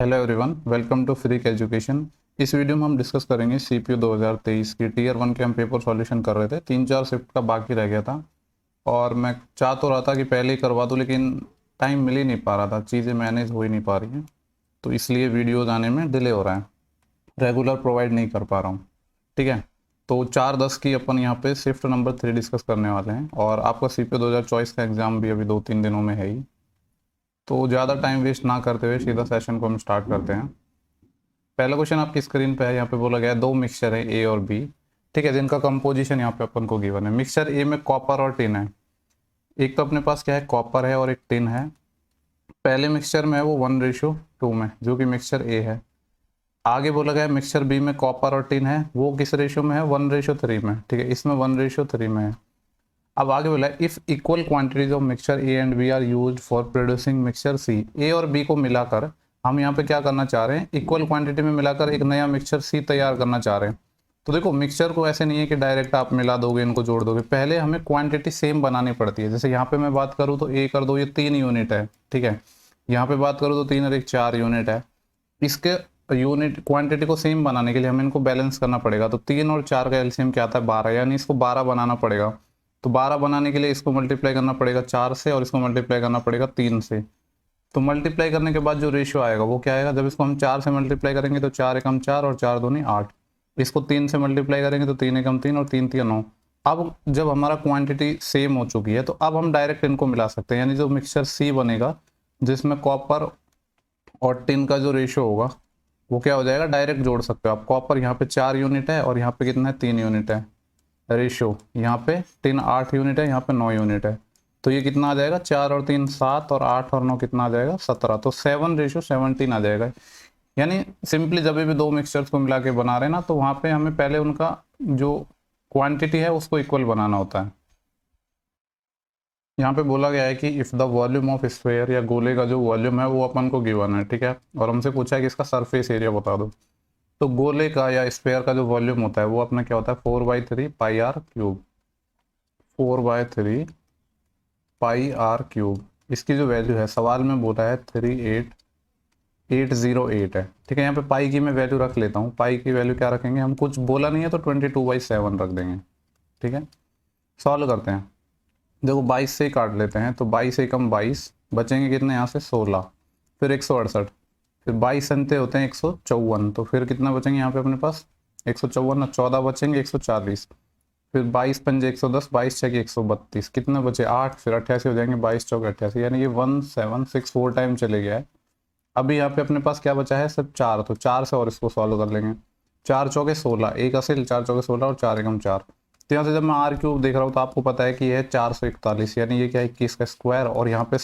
Hello everyone, welcome to freak education. इस video में हम डिस्कस करेंगे सीपीयू 2023 की टीयर 1 के हम पेपर सॉल्यूशन कर रहे थे। 3-4 शिफ्ट का बाकी रह गया था और मैं चाह तो रहा था कि पहले ही करवा दूं, लेकिन टाइम मिल ही नहीं पा रहा था, चीज़ें मैनेज हो ही नहीं पा रही हैं, तो इसलिए वीडियोज़ आने में डिले हो रहा है, रेगुलर प्रोवाइड नहीं कर पा रहा हूँ। ठीक है, तो 4-10 की अपन यहाँ पे शिफ्ट नंबर 3 डिस्कस करने वाले हैं और आपका सीपीयू 2024 का एग्ज़ाम भी अभी 2-3 दिनों में है ही। तो ज़्यादा टाइम वेस्ट ना करते हुए सीधा सेशन को हम स्टार्ट करते हैं। पहला क्वेश्चन आपकी स्क्रीन पे है, यहाँ पे बोला गया है दो मिक्सचर है ए और बी। ठीक है, जिनका कंपोजिशन यहाँ पे अपन को गिवन है। मिक्सचर ए में कॉपर और टिन है। एक तो अपने पास क्या है, कॉपर है और एक टिन है। पहले मिक्सचर में है वो 1:2 में, जो कि मिक्सचर ए है। आगे बोला गया है मिक्सचर बी में कॉपर और टिन है, वो किस रेशियो में है, 1:3 में। ठीक है, इसमें 1:3 में है। अब आगे बोला है if equal quantities of mixture A and B are used for producing mixture C. A और बी को मिलाकर हम यहाँ पे क्या करना चाह रहे हैं, इक्वल क्वांटिटी में मिलाकर एक नया मिक्सचर सी तैयार करना चाह रहे हैं। तो देखो, मिक्सचर को ऐसे नहीं है कि डायरेक्ट आप मिला दोगे, इनको जोड़ दोगे, पहले हमें क्वांटिटी सेम बनानी पड़ती है। जैसे यहाँ पे मैं बात करूँ तो ए कर दो, ये 3 यूनिट है। ठीक है, यहाँ पे बात करूँ तो 3 और 1 4 यूनिट है। इसके यूनिट क्वांटिटी को सेम बनाने के लिए हमें इनको बैलेंस करना पड़ेगा। तो 3 और 4 का एलसीएम क्या आता है, 12, यानी इसको 12 बनाना पड़ेगा। तो 12 बनाने के लिए इसको मल्टीप्लाई करना पड़ेगा 4 से और इसको मल्टीप्लाई करना पड़ेगा 3 से। तो मल्टीप्लाई करने के बाद जो रेशियो आएगा वो क्या आएगा, जब इसको हम 4 से मल्टीप्लाई करेंगे तो 4 एकम 4 और 4 दूनी 8। इसको 3 से मल्टीप्लाई करेंगे तो 3 एकम 3 और 3 3 9। अब जब हमारा क्वांटिटी सेम हो चुकी है तो अब हम डायरेक्ट इनको मिला सकते हैं, यानी जो मिक्सचर सी बनेगा जिसमें कॉपर और टिन का जो रेशियो होगा वो क्या हो जाएगा, डायरेक्ट जोड़ सकते हो आप। कॉपर यहाँ पे 4 यूनिट है और यहाँ पे कितना है, 3 यूनिट है रेशियो। यहाँ पे टिन 8 यूनिट है, यहाँ पे 9 यूनिट है। तो ये कितना आ जाएगा, 4 और 3 7 और 8 और 9 कितना आ जाएगा, 17। तो 7:17 आ जाएगा। यानी सिंपली जब भी दो मिक्सचर्स को मिला के बना रहे हैं ना, तो वहाँ पे हमें पहले उनका जो क्वांटिटी है उसको इक्वल बनाना होता है। यहाँ पे बोला गया है कि if the volume of sphere, या गोले का जो वॉल्यूम है वो अपन को गिवन है। ठीक है, और हमसे पूछा है कि इसका सरफेस एरिया बता दो। तो गोले का या स्फेयर का जो वॉल्यूम होता है वो अपना क्या होता है, 4/3 pi r cube. 4/3 pi r cube. इसकी जो वैल्यू है सवाल में बोला है 38808 है। ठीक है, यहाँ पे पाई की मैं वैल्यू रख लेता हूँ। पाई की वैल्यू क्या रखेंगे हम, कुछ बोला नहीं है तो 22/7 रख देंगे। ठीक है, सॉल्व करते हैं। देखो 22 से ही काट लेते हैं, तो 22 एकम 22, बचेंगे कितने यहाँ से 16, फिर 168, फिर 22 अंते होते हैं 154, तो फिर कितना बचेंगे यहाँ पे अपने पास 154 और 14 बचेंगे 140, फिर 22 पंजे 110, 22 छः 132, कितने बचे 8, फिर 88 हो जाएंगे, 22 चौक 88, यानी ये 1764 टाइम चले गया है। अभी यहाँ पे अपने पास क्या बचा है, सिर्फ 4, तो 4 से और इसको सॉल्व कर लेंगे। 4 चौके 16, एक असिल 4 चौके 16 और 4 एकम 4। तो यहाँ से जब मैं आर क्यूब देख रहा हूँ तो आपको पता है कि यह 441, यानी ये क्या 21 का स्क्वायर, और यहाँ पे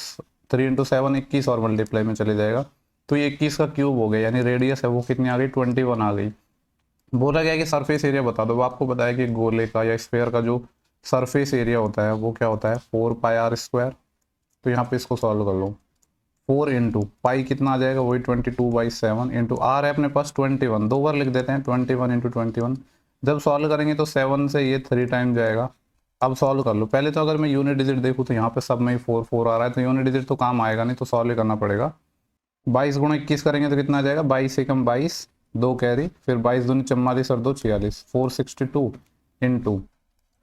3 × 7 21 और मल्टीप्लाई में चले जाएगा, तो ये 21 का क्यूब हो गया, यानी रेडियस है वो कितनी आ गई, 21 आ गई। बोला गया कि सरफेस एरिया बता दो। वो आपको पता है कि गोले का या स्फेयर का जो सरफेस एरिया होता है वो क्या होता है, 4πr²। तो यहाँ पे इसको सॉल्व कर लो। 4 इंटू पाई कितना आ जाएगा, वही 22/7 इंटू आर है अपने पास 21, 2 बार लिख देते हैं, 21 इंटू 21। जब सॉल्व करेंगे तो 7 से ये 3 टाइम जाएगा। अब सॉल्व कर लो। पहले तो अगर मैं यूनिट डिजिट देखूँ तो यहाँ पे सब में ही 4 4 आ रहा है, तो यूनिट डिजिट तो काम आएगा नहीं, तो सॉल्व ही करना पड़ेगा। 22 × 21 करेंगे तो कितना आ जाएगा, 22 एकम 22, 2 कैरी, फिर 22 दूनी 44 और 2 46, 462 इंटू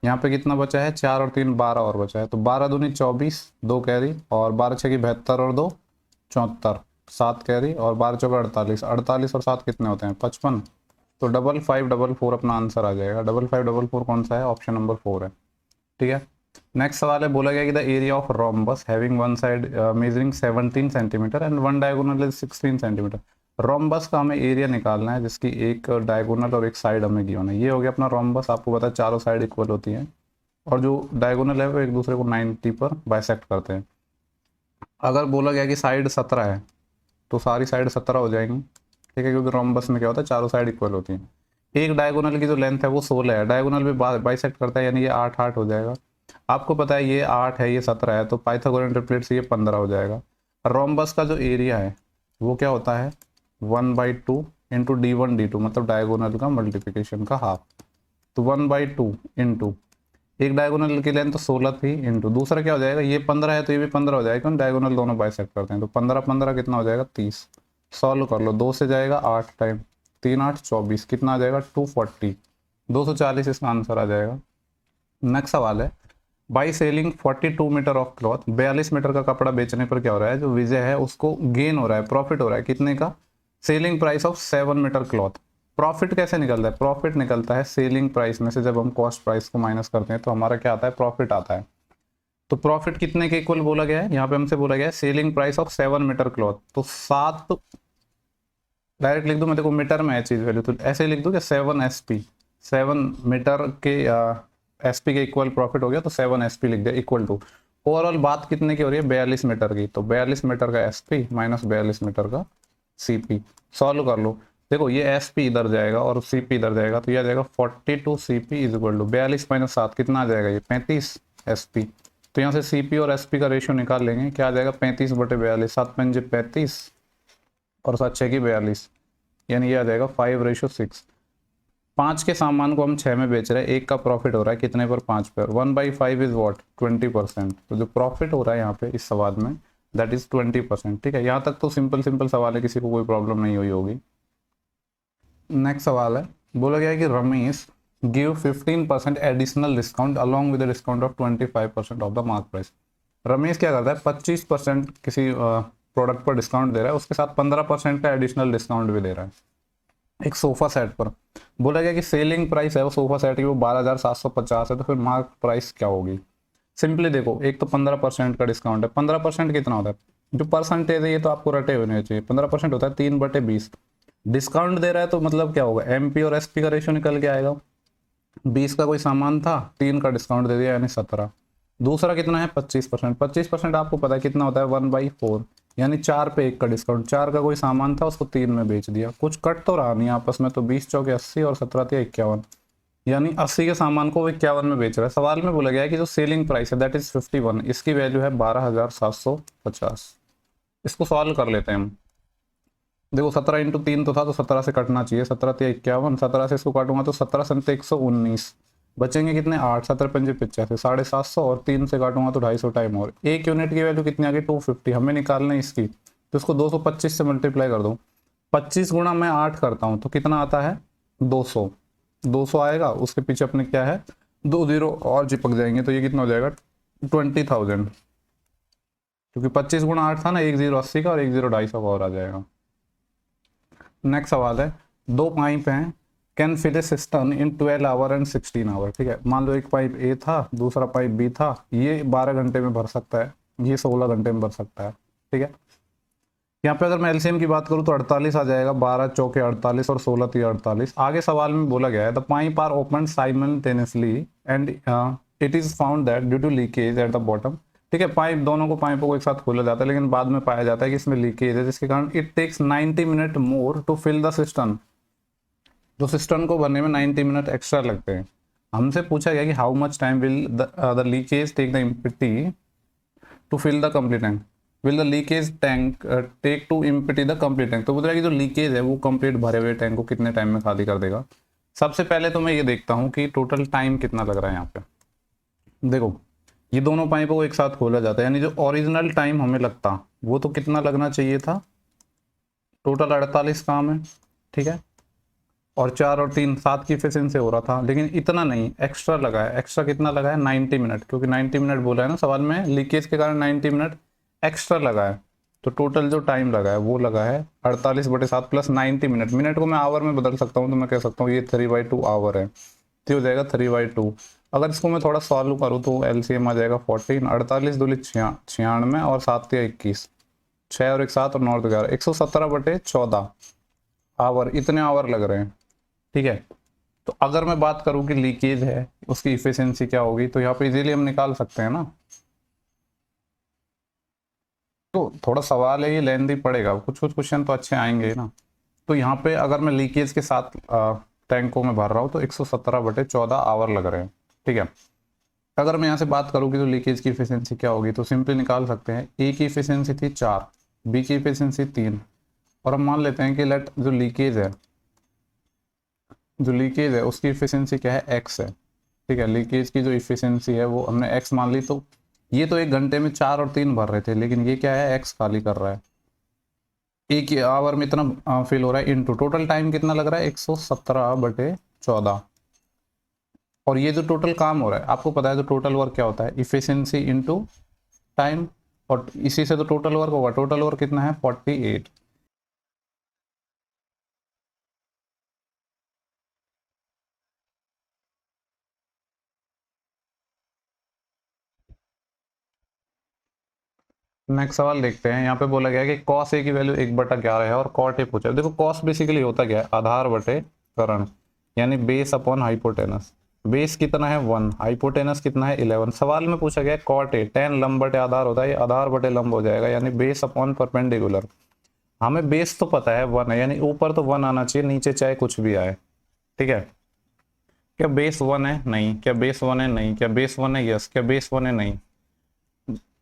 यहाँ पे कितना बचा है, 4 और 3 12 और बचा है, तो 12 दूनी 24, 2 कैरी, और 12 छः की 72 और 2 74, 7 कैरी, और 12 चौका 48, 48 और 7 कितने होते हैं 55। तो 5544 अपना आंसर आ जाएगा। 5544 कौन सा है, ऑप्शन नंबर 4 है। ठीक है, नेक्स्ट सवाल है, बोला गया कि the area of rhombus having one side measuring 17 centimetre and one diagonal is 16 centimetre. Rhombus का हमें एरिया निकालना है जिसकी एक डायगोनल और एक साइड हमें गिवन है। ये हो गया अपना रोम्बस। आपको पता है चारों साइड इक्वल होती हैं और जो डायगोनल है वो एक दूसरे को 90 पर बाइसेक्ट करते हैं। अगर बोला गया कि साइड 17 है तो सारी साइड 17 हो जाएंगी। ठीक है, क्योंकि रोम्बस में क्या होता है, चारों साइड इक्वल होती हैं। एक डायगोनल की जो लेंथ है वो 16 है, डायगोनल भी बाइसेक्ट करता है, यानी ये 8 8 हो जाएगा। आपको पता है ये 8 है, ये 17 है, तो पाइथागोरन ट्रिपलेट से ये 15 हो जाएगा। रोम्बस का जो एरिया है वो क्या होता है, 1/2 इंटू D1 D2, मतलब डायगोनल का मल्टीप्लिकेशन का हाफ। तो 1/2 इंटू एक डायगोनल की लेंथ तो 16 थी, इंटू दूसरा क्या हो जाएगा, ये 15 है तो ये भी 15 हो जाएगा, क्योंकि डायगोनल दोनों बाइसेक्ट करते हैं। तो 15 15 कितना हो जाएगा, 30। सॉल्व कर लो, 2 से जाएगा 8 टाइम, 3 8 24, कितना आ जाएगा 240, 240 इसका आंसर आ जाएगा। नेक्स्ट सवाल है, by selling 42 meter of cloth, 42 meter का कपड़ा बेचने पर क्या हो रहा है, जो विजय है उसको गेन हो रहा है, प्रॉफिट हो रहा है, कितने का, selling price of 7 meter cloth. Profit कैसे निकलता है, प्रॉफिट निकलता है सेलिंग प्राइस में से, जब हम कॉस्ट प्राइस को माइनस करते हैं तो हमारा क्या आता है, प्रॉफिट आता है। तो प्रॉफिट कितने के इक्वल बोला गया है, यहाँ पे हमसे बोला गया है selling price of 7 meter cloth, तो 7 डायरेक्ट लिख दूं मैं, देखो मीटर में है चीज वैल्यू, तो ऐसे लिख दूं कि 7 SP, 7 मीटर के SP के इक्वल प्रॉफिट हो गया, तो 7 SP लिख दिया इक्वल टू, ओवरऑल बात कितने की हो रही है, 42 मीटर की, तो 42 मीटर का SP माइनस 42 मीटर का CP। सॉल्व कर लो, देखो ये SP इधर जाएगा और CP इधर जाएगा, तो ये आ जाएगा 42 CP is equal to 42 minus 7 कितना आ जाएगा, ये 35 SP। तो यहाँ से CP और SP का रेशियो निकाल लेंगे, क्या आ जाएगा 35/42, 7 पंजे 35 और 7 6 की 42, यानी ये आ जाएगा 5:6। 5 के सामान को हम 6 में बेच रहे हैं, एक का प्रॉफिट हो रहा है कितने पर, 5 पर, 1/5 इज वॉट 20%। तो जो प्रॉफिट हो रहा है यहाँ पे इस सवाल में दैट इज 20%। ठीक है, यहाँ तक तो सिंपल सिंपल सवाल है, किसी को कोई प्रॉब्लम नहीं हुई होगी। नेक्स्ट सवाल है, बोला गया है कि Ramesh give 15% additional discount along with discount of 25% of the mark price. Ramesh क्या करता है, 25% किसी प्रोडक्ट पर डिस्काउंट दे रहा है, उसके साथ 15% का एडिशनल डिस्काउंट भी दे रहा है एक सोफा सेट पर। बोला गया कि सेलिंग प्राइस है वो सोफा सेट की वो 12,750 है, तो फिर मार्क प्राइस क्या होगी। सिंपली देखो, एक तो 15% का डिस्काउंट है, 15% कितना होता है, जो परसेंटेज है ये तो आपको रटे होने चाहिए, 15% होता है 3/20, डिस्काउंट दे रहा है तो मतलब क्या होगा, MP और SP का रेशियो निकल के आएगा, 20 का कोई सामान था, 3 का डिस्काउंट दे दिया यानी 17। दूसरा कितना है 25%, 25% आपको पता है कितना होता है 1/4, यानी 4 पे 1 का डिस्काउंट, 4 का कोई सामान था उसको 3 में बेच दिया, कुछ कट तो रहा नहीं आपस में, तो 20 चौके 80 और 17 × 51, यानी 80 के सामान को वो 51 में बेच रहा है। सवाल में बोला गया है कि जो सेलिंग प्राइस है दैट इज 51, इसकी वैल्यू है 12,750। इसको सॉल्व कर लेते हैं हम। देखो 17 × 3 तो था, तो 17 से कटना चाहिए, 17 × 51, 17 से इसको काटूंगा तो 17 × 119, बचेंगे कितने 8, 17 पंजे 85, 750, और 3 से काटूंगा तो 250 टाइम, और एक यूनिट की वैल्यू कितनी आ गई 250, हमें निकालना है इसकी, तो इसको 225 से मल्टीप्लाई कर दो, 25 गुणा मैं 8 करता हूँ तो कितना आता है 200, 200 आएगा, उसके पीछे अपने क्या है 2 0 और चिपक जाएंगे, तो ये कितना हो जाएगा 20,000, क्योंकि 25 गुणा 8 था ना, 1 0 80 का और 1 0 250 का और आ जाएगा। नेक्स्ट सवाल है, 2 पाइप हैं, can fill a system in 12 hour and 16 hour. ठीक है, मान लो एक पाइप A था, दूसरा पाइप B था, ये 12 घंटे में भर सकता है, ये 16 घंटे में भर सकता है। ठीक है, यहाँ पे अगर मैं एलसीएम की बात करूँ तो 48 आ जाएगा, 12 चौके 48 और 16 3 48। आगे सवाल में बोला गया है the pipe are open simultaneously and it is found that due to leakage at the bottom. ठीक है, पाइप दोनों को पाइपों को एक साथ खोला जाता है, लेकिन बाद में पाया जाता है कि इसमें लीकेज है, जिसके कारण it takes 90 minute more to fill the system. जो सिस्टम को भरने में 90 मिनट एक्स्ट्रा लगते हैं। हमसे पूछा गया कि how much time will the leakage take the empty to fill the complete tank, will the leakage tank take to empty the complete tank. तो बोल रहा है कि जो लीकेज है वो कंप्लीट भरे हुए टैंक को कितने टाइम में खाली कर देगा। सबसे पहले तो मैं ये देखता हूँ कि टोटल टाइम कितना लग रहा है यहाँ पे। देखो ये दोनों पाइपों को एक साथ खोला जाता है, यानी जो ओरिजिनल टाइम हमें लगता वो तो कितना लगना चाहिए था, टोटल 48 काम है। ठीक है, और 4 और 3 7 की एफिशिएंसी हो रहा था, लेकिन इतना नहीं, एक्स्ट्रा लगा है। एक्स्ट्रा कितना लगा है 90 मिनट, क्योंकि 90 मिनट बोला है ना सवाल में, लीकेज के कारण 90 मिनट एक्स्ट्रा लगा है। तो टोटल जो टाइम लगा है वो लगा है 48/7 प्लस 90 मिनट। मिनट को मैं आवर में बदल सकता हूँ, तो मैं कह सकता हूँ ये 3/2 आवर है, तो हो जाएगा 3/2। अगर इसको मैं थोड़ा सॉल्व करूँ तो एलसीएम आ जाएगा 14, 48 दूली 96 और 7 या 21, 6 और 1 7 और 9 और 11, 117/14 आवर, इतने आवर लग रहे हैं। ठीक है, तो अगर मैं बात करूं कि लीकेज है उसकी इफिशिएंसी क्या होगी, तो यहाँ पे इजीली हम निकाल सकते हैं ना। तो थोड़ा सवाल है ये लेंदी पड़ेगा, कुछ कुछ क्वेश्चन तो अच्छे आएंगे ना। तो यहाँ पे अगर मैं लीकेज के साथ टैंकों में भर रहा हूँ तो 117/14 आवर लग रहे हैं। ठीक है, अगर मैं यहाँ से बात करूँ कि तो लीकेज की इफिशिएंसी क्या होगी, तो सिंपली निकाल सकते हैं। ए की इफिशिएंसी थी 4, बी की इफिशिएंसी 3, और हम मान लेते हैं कि लेट जो लीकेज है उसकी इफिशिएंसी क्या है, एक्स है। ठीक है, लीकेज की जो इफिशिएंसी है वो हमने एक्स मान ली। तो ये तो 1 घंटे में 4 और 3 भर रहे थे, लेकिन ये क्या है एक्स खाली कर रहा है। एक ही आवर में इतना फिल हो रहा है, इनटू टोटल टाइम कितना लग रहा है 117/14। और ये जो टोटल काम हो रहा है, आपको पता है तो टोटल वर्क क्या होता है, इफिशिएंसी इनटू टाइम, और इसी से तो टोटल वर्क होगा। टोटल वर्क कितना है 48। नेक्स्ट सवाल देखते हैं। यहाँ पे बोला गया है कि cos a की वैल्यू 1/11 है और cot a पूछा है। देखो cos बेसिकली होता क्या है, आधार बटे कर्ण, यानी बेस अपॉन हाइपोटेनस। बेस कितना है 1, हाइपोटेनस कितना है 11। सवाल में पूछा गया है cot a, tan लंब बटे आधार होता है, ये आधार बटे लंब हो जाएगा, यानी बेस अपॉन परपेंडिकुलर। हमें बेस तो पता है 1 है, यानी ऊपर तो 1 आना चाहिए, नीचे चाहे कुछ भी आए। ठीक है, क्या बेस 1 है, नहीं। क्या बेस 1 है, नहीं। क्या बेस 1 है, यस। क्या बेस 1 है, नहीं।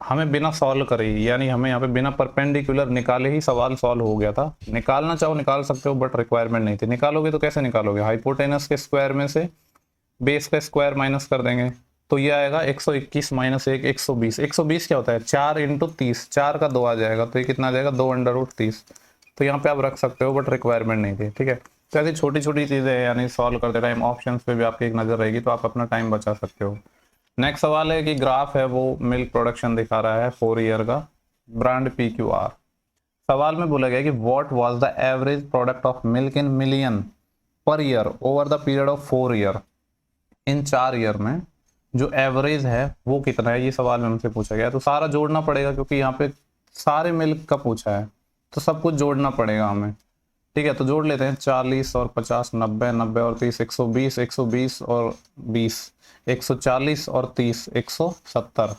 हमें बिना सॉल्व करे, यानी हमें यहाँ पे बिना परपेंडिकुलर निकाले ही सवाल सॉल्व हो गया था। निकालना चाहो निकाल सकते हो, बट रिक्वायरमेंट नहीं थी। निकालोगे तो कैसे निकालोगे, हाइपोटेनस के स्क्वायर में से बेस का स्क्वायर माइनस कर देंगे, तो ये आएगा 121 माइनस 1 120। 120 क्या होता है 4 इंटू 30, 4 का 2 आ जाएगा, तो ये कितना आ जाएगा 2/30। तो यहाँ पे आप रख सकते हो, बट रिक्वायरमेंट नहीं थी। ठीक है, तो ऐसी छोटी छोटी चीज़ें हैं, यानी सॉल्व करते टाइम ऑप्शन पे भी आपकी एक नज़र रहेगी, तो आप अपना टाइम बचा सकते हो। नेक्स्ट सवाल है कि ग्राफ है वो मिल्क प्रोडक्शन दिखा रहा है 4 ईयर का, ब्रांड PQR। सवाल में बोला गया कि what was the average product of milk in million per year over the period of 4 year. In 4 year में जो एवरेज है वो कितना है, ये सवाल में हमसे पूछा गया। तो सारा जोड़ना पड़ेगा, क्योंकि यहाँ पे सारे मिल्क का पूछा है, तो सब कुछ जोड़ना पड़ेगा हमें। ठीक है, तो जोड़ लेते हैं 40 और 50, 90, 90 और 30 120, 120 और 20 140 और 30 170।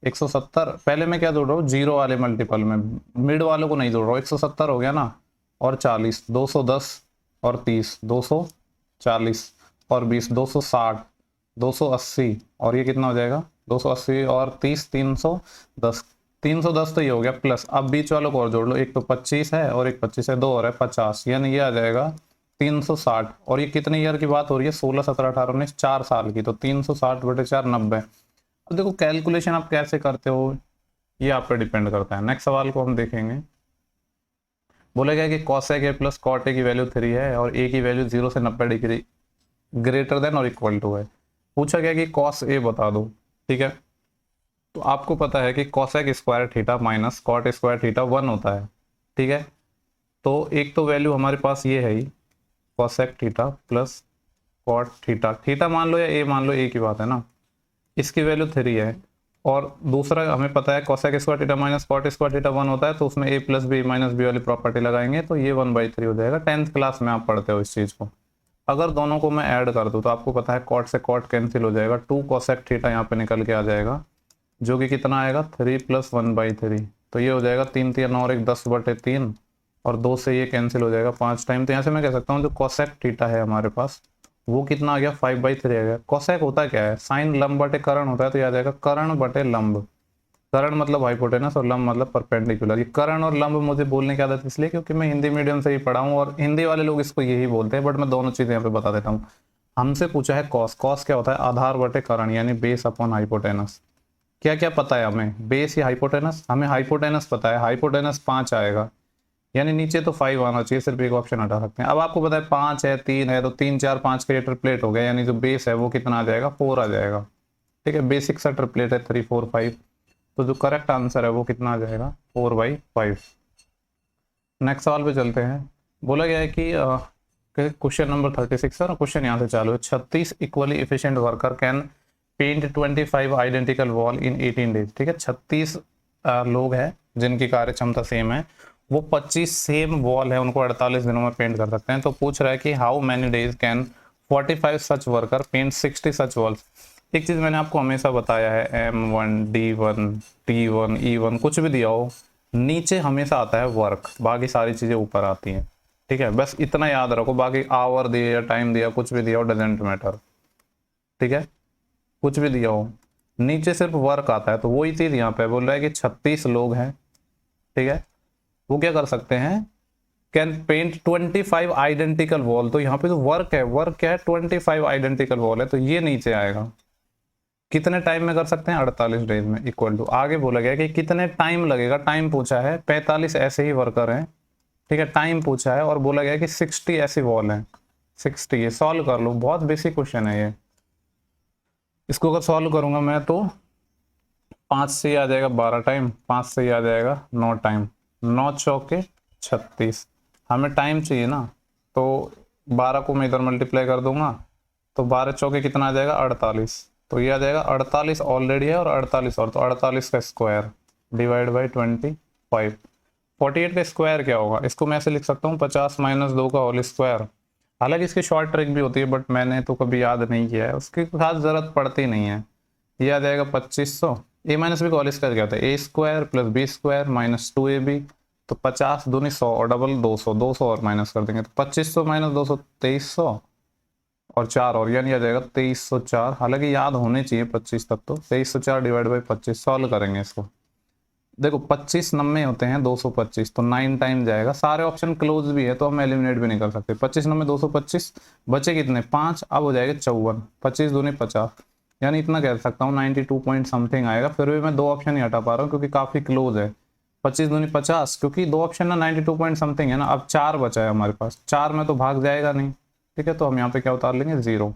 170 पहले मैं क्या जोड़ रहा हूँ, जीरो वाले मल्टीपल में, मिड वालों को नहीं जोड़ रहा हूँ। 170 हो गया ना, और 40 210 और 30 240 और 20 260 280, और ये कितना हो जाएगा 280 और 30 310। 310 तो ये हो गया प्लस, अब बीच वालों को और जोड़ लो, एक तो 25 है और एक 25 है, 2 और है 50, यानी ये आ जाएगा 360। और ये कितने ईयर की बात हो रही है, 16 17 18 19 4 साल की, तो 360/4 90। अब देखो कैलकुलेशन आप कैसे करते हो, ये आप पे डिपेंड करता है। नेक्स्ट सवाल को हम देखेंगे। बोला गया कि cosec a plus cot a की वैल्यू 3 है और a की वैल्यू 0 से 90 डिग्री ग्रेटर देन और इक्वल टू है। पूछा गया कि cos a बता दो। ठीक है, तो आपको पता है कि cosec square theta minus cot square theta 1 होता है। ठीक है, तो एक तो वैल्यू हमारे पास ये है ही, cosec theta plus cot theta, theta मान लो या a मान लो, a की बात है ना, इसकी वैल्यू 3 है। और दूसरा हमें पता है cosec square theta minus cot square theta 1 होता है, तो उसमें a plus B minus B वाली प्रॉपर्टी लगाएंगे, तो ये 1/3 हो जाएगा। 10th क्लास में आप पढ़ते हो इस चीज़ को। अगर दोनों को मैं ऐड कर दूं तो आपको पता है cot से cot कैंसिल हो जाएगा, 2 cosec थीटा यहाँ पे निकल के आ जाएगा, जो कि कितना आएगा 3 + 1/3। तो ये हो जाएगा 3 3 और 1 10/3, और 2 से ये कैंसिल हो जाएगा 5 टाइम। तो यहाँ से मैं कह सकता हूँ जो cosec थीटा है हमारे पास, वो कितना आ गया 5/3 आ गया। cosec होता क्या है, साइन लंब बटे कर्ण होता है, तो याद आएगा कर्ण बटे लंब। कर्ण मतलब हाइपोटेनस और लंब मतलब परपेंडिकुलर। ये कर्ण और लंब मुझे बोलने की आदत इसलिए क्योंकि मैं हिंदी मीडियम से ही पढ़ा हूँ, और हिंदी वाले लोग इसको यही बोलते हैं, बट मैं दोनों चीज़ें यहाँ पे बता देता हूँ। हमसे पूछा है कॉस, कॉस क्या होता है आधार बटे कर्ण, यानी बेस अपॉन हाइपोटेनस। क्या क्या पता है हमें, बेस या हाइपोटेनस। हमें हाइपोटेनस पता है, हाइपोटेनस 5 आएगा, यानी नीचे तो 5 आना चाहिए, सिर्फ एक ऑप्शन हटा सकते हैं। अब आपको पता है 5 है 3 है, तो 3 4 5 के ट्रिपलेट हो गया, यानी जो बेस है वो कितना आ जाएगा 4 आ जाएगा। ठीक है, बेसिक सा ट्रिपलेट है 3 4 5, तो जो करेक्ट आंसर है वो कितना आ जाएगा 4/5। नेक्स्ट सवाल पे चलते हैं। बोला गया है कि क्वेश्चन नंबर 36 है, क्वेश्चन यहाँ से चालू है। 36 equally efficient worker can paint 25 identical wall in 18 days. ठीक है, 36 लोग हैं जिनकी कार्य क्षमता सेम है, वो 25 सेम वॉल है उनको 48 दिनों में पेंट कर सकते हैं। तो पूछ रहा है कि how many days can 45 such worker paint 60 such walls. एक चीज मैंने आपको हमेशा बताया है, M1 D1 T1 E1 कुछ भी दिया हो, नीचे हमेशा आता है वर्क, बाकी सारी चीजें ऊपर आती हैं। ठीक है, बस इतना याद रखो, बाकी आवर दिया या टाइम दिया कुछ भी दिया हो डजेंट मैटर। ठीक है, कुछ भी दिया हो, नीचे सिर्फ वर्क आता है। तो वही चीज यहाँ पे बोल रहा है कि 36 लोग हैं, ठीक है, वो क्या कर सकते हैं, कैन पेंट 25 आइडेंटिकल वॉल। तो यहाँ पे जो वर्क है, वर्क क्या है 25 आइडेंटिकल वॉल है, तो ये नीचे आएगा। कितने टाइम में कर सकते हैं 48 डेज में, इक्वल टू आगे बोला गया कि कितने टाइम लगेगा, टाइम पूछा है 45 ऐसे ही वर्कर हैं ठीक है, टाइम पूछा है और बोला गया कि 60 ऐसी वॉल है, 60, ये सॉल्व कर लो, बहुत बेसिक क्वेश्चन है ये। इसको अगर सॉल्व करूंगा मैं तो 5 से आ जाएगा 12 टाइम, 5 से आ जाएगा 9 टाइम, 9 चौके 36, हमें टाइम चाहिए ना, तो 12 को मैं इधर मल्टीप्लाई कर दूंगा तो 12 चौके कितना आ जाएगा 48, तो ये आ जाएगा 48 ऑलरेडी है और 48 और, तो 48 का स्क्वायर डिवाइड बाई 25। 48 का स्क्वायर क्या होगा, इसको मैं ऐसे लिख सकता हूँ 50 माइनस 2 का होल स्क्वायर। हालांकि इसकी शॉर्ट ट्रिक भी होती है बट मैंने तो कभी याद नहीं किया है, उसकी खास जरूरत पड़ती नहीं है। ये आ जाएगा 2500, ए माइनस बी का होल स्क्वायर क्या होता है, a square plus b square minus 2ab, तो 50 दूनी 100 और डबल 200, 200 और माइनस कर देंगे तो 2500 माइनस 200 2300 और 4 और, यानी आ जाएगा 2304। हालांकि याद होने चाहिए 25 तक, तो 2304 डिवाइड बाई 25 सॉल्व करेंगे इसको। देखो 25 नब्बे होते हैं 225, तो 9 टाइम जाएगा, सारे ऑप्शन क्लोज भी है तो हम एलिमिनेट भी नहीं कर सकते। 25 नब्बे 225, बचे कितने 5, अब हो जाएगा 54, 25 दूनी 50, यानी इतना कह सकता हूँ 92 पॉइंट समथिंग आएगा। फिर भी मैं 2 ऑप्शन ही हटा पा रहा हूँ क्योंकि काफी क्लोज है। 25 दूनी 50, क्योंकि 2 ऑप्शन ना 92 पॉइंट समथिंग है ना, अब 4 बचा है हमारे पास, 4 में तो भाग जाएगा नहीं, ठीक है, तो हम यहाँ पे क्या उतार लेंगे 0,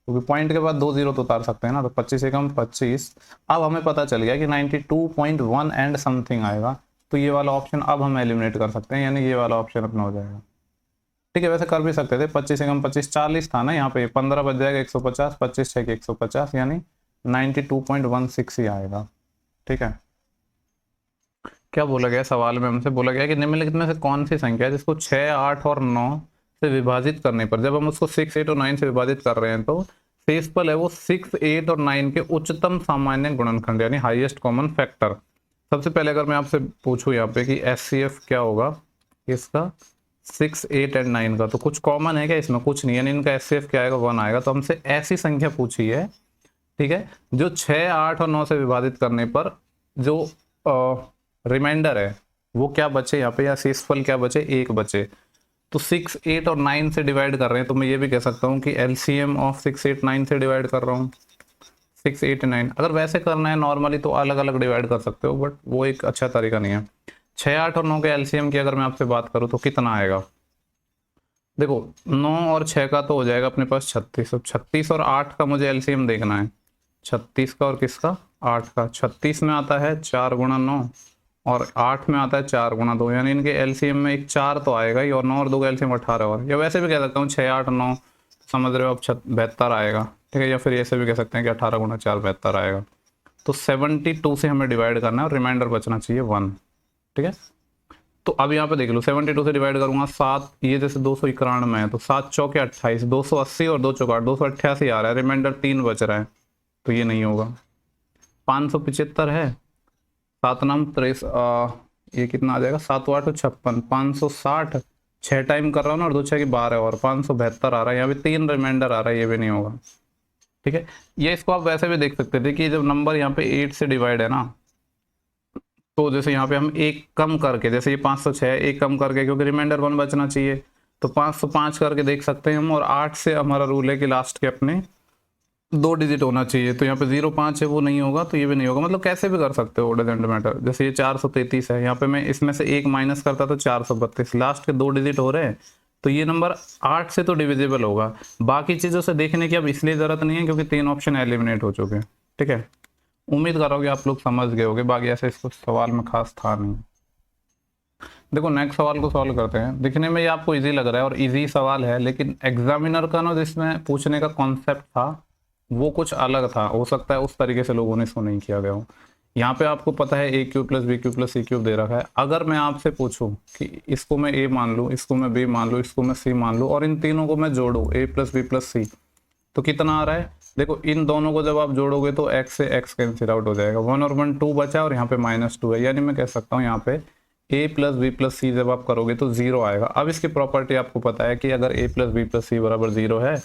क्योंकि पॉइंट के बाद 2 0 तो उतार सकते हैं ना, तो 25 से कम 25। अब हमें पता चल गया कि 92.1 एंड समथिंग आएगा, तो ये वाला ऑप्शन अब हम एलिमिनेट कर सकते हैं, यानी ये वाला ऑप्शन अपना हो जाएगा। ठीक है, वैसे कर भी सकते थे, 25 से कम 25 40 था ना, यहाँ पे 15 बच जाएगा 150, 25 6 150, यानी 92.16 ही आएगा। ठीक है, क्या बोला गया सवाल में, हमसे बोला गया कि निम्नलिखित में से कौन सी संख्या है जिसको 6 8 और 9 से विभाजित करने पर, जब हम उसको 6 8 और 9 से विभाजित कर रहे हैं तो शेषफल है वो 6 8 और 9 के उच्चतम सामान्य गुणनखंड यानी हाईएस्ट कॉमन फैक्टर। सबसे पहले अगर मैं आपसे पूछूं यहाँ पे कि एचसीएफ क्या होगा इसका 6 8 एंड 9 का, तो कुछ कॉमन है क्या इसमें, कुछ नहीं, यानी इनका एचसीएफ क्या आएगा 1 आएगा। तो हमसे ऐसी संख्या पूछी है, ठीक है, जो 6 8 और 9 से विभाजित करने पर जो रिमाइंडर है वो क्या बचे यहाँ पे, या शेषफल क्या बचे, 1 बचे। तो 6 8 और 9 से डिवाइड कर रहे हैं, तो मैं ये भी कह सकता हूँ कि एलसीएम ऑफ 6 8 9 से डिवाइड कर रहा हूँ, 6 8 9। अगर वैसे करना है नॉर्मली तो अलग अलग डिवाइड कर सकते हो, बट वो एक अच्छा तरीका नहीं है। 6 8 और 9 के एलसीएम की अगर मैं आपसे बात करूँ तो कितना आएगा, देखो 9 और 6 का तो हो जाएगा अपने पास 36, अब 36 और 8 का मुझे एलसीएम देखना है, 36 का और किसका 8 का। 36 में आता है 4 गुणा 9 और 8 में आता है 4 गुणा 2, यानी इनके एलसीएम में एक 4 तो आएगा ही, और 9 और 2 का एलसीएम 18 और, या वैसे भी कह सकता हूँ 6 8 9, समझ रहे हो अब 72 आएगा। ठीक है, या फिर ऐसे भी कह सकते हैं कि 18 गुणा 4 72 आएगा। तो 72 से हमें डिवाइड करना है और रिमाइंडर बचना चाहिए 1। ठीक है, तो अब यहाँ पे देख लो 72 से डिवाइड करूंगा 7, ये जैसे 291 है तो 7 चौके 28, 280 और 2 चौके 8, 288 आ रहा है, रिमाइंडर 3 बच रहा है, तो ये नहीं होगा। 575 है, 7 नाम 23, ये कितना आ जाएगा 7 8 56, 560, 6 टाइम कर रहा हूँ ना और 2 6 की 12 और 572 आ रहा है, यहाँ पे 3 रिमाइंडर आ रहा है, ये भी नहीं होगा। ठीक है, ये इसको आप वैसे भी देख सकते थे कि जब नंबर यहाँ पे 8 से डिवाइड है ना, तो जैसे यहाँ पे हम एक कम करके, जैसे ये 506 एक कम करके, क्योंकि रिमाइंडर 1 बचना चाहिए, तो 505 करके देख सकते हैं हम, और 8 से हमारा रूल है कि लास्ट के अपने 2 डिजिट होना चाहिए, तो यहाँ पे 05 है वो नहीं होगा, तो ये भी नहीं होगा। मतलब कैसे भी कर सकते हो, डजेंट मैटर। जैसे ये 433 है, यहाँ पे मैं इसमें से एक माइनस करता तो 432, लास्ट के 2 डिजिट हो रहे हैं, तो ये नंबर 8 से तो डिविजिबल होगा। बाकी चीज़ों से देखने की अब इसलिए ज़रूरत नहीं है क्योंकि 3 ऑप्शन एलिमिनेट हो चुके हैं। ठीक है, उम्मीद कर रहा हूँ कि आप लोग समझ गए होंगे, बाकी ऐसे इसको सवाल में खास था नहीं। देखो नेक्स्ट सवाल को सॉल्व करते हैं। दिखने में ये आपको इजी लग रहा है और इजी सवाल है, लेकिन एग्जामिनर का ना जिसमें पूछने का कॉन्सेप्ट था वो कुछ अलग था, हो सकता है उस तरीके से लोगों ने इसको नहीं किया गया हो। यहाँ पे आपको पता है a cube plus B cube plus C cube दे रखा है। अगर मैं आपसे पूछूं कि इसको मैं ए मान लूँ, इसको मैं बी मान लूँ, इसको मैं सी मान लूँ, और इन तीनों को मैं जोड़ूँ ए प्लस बी प्लस सी, तो कितना आ रहा है। देखो इन दोनों को जब आप जोड़ोगे तो x से x कैंसिल आउट हो जाएगा, 1 और 1 2 बचा और यहाँ पे -2 है, यानी मैं कह सकता हूँ यहाँ पे a प्लस बी प्लस सी जब आप करोगे तो 0 आएगा। अब इसकी प्रॉपर्टी आपको पता है कि अगर a plus B plus C बराबर 0 है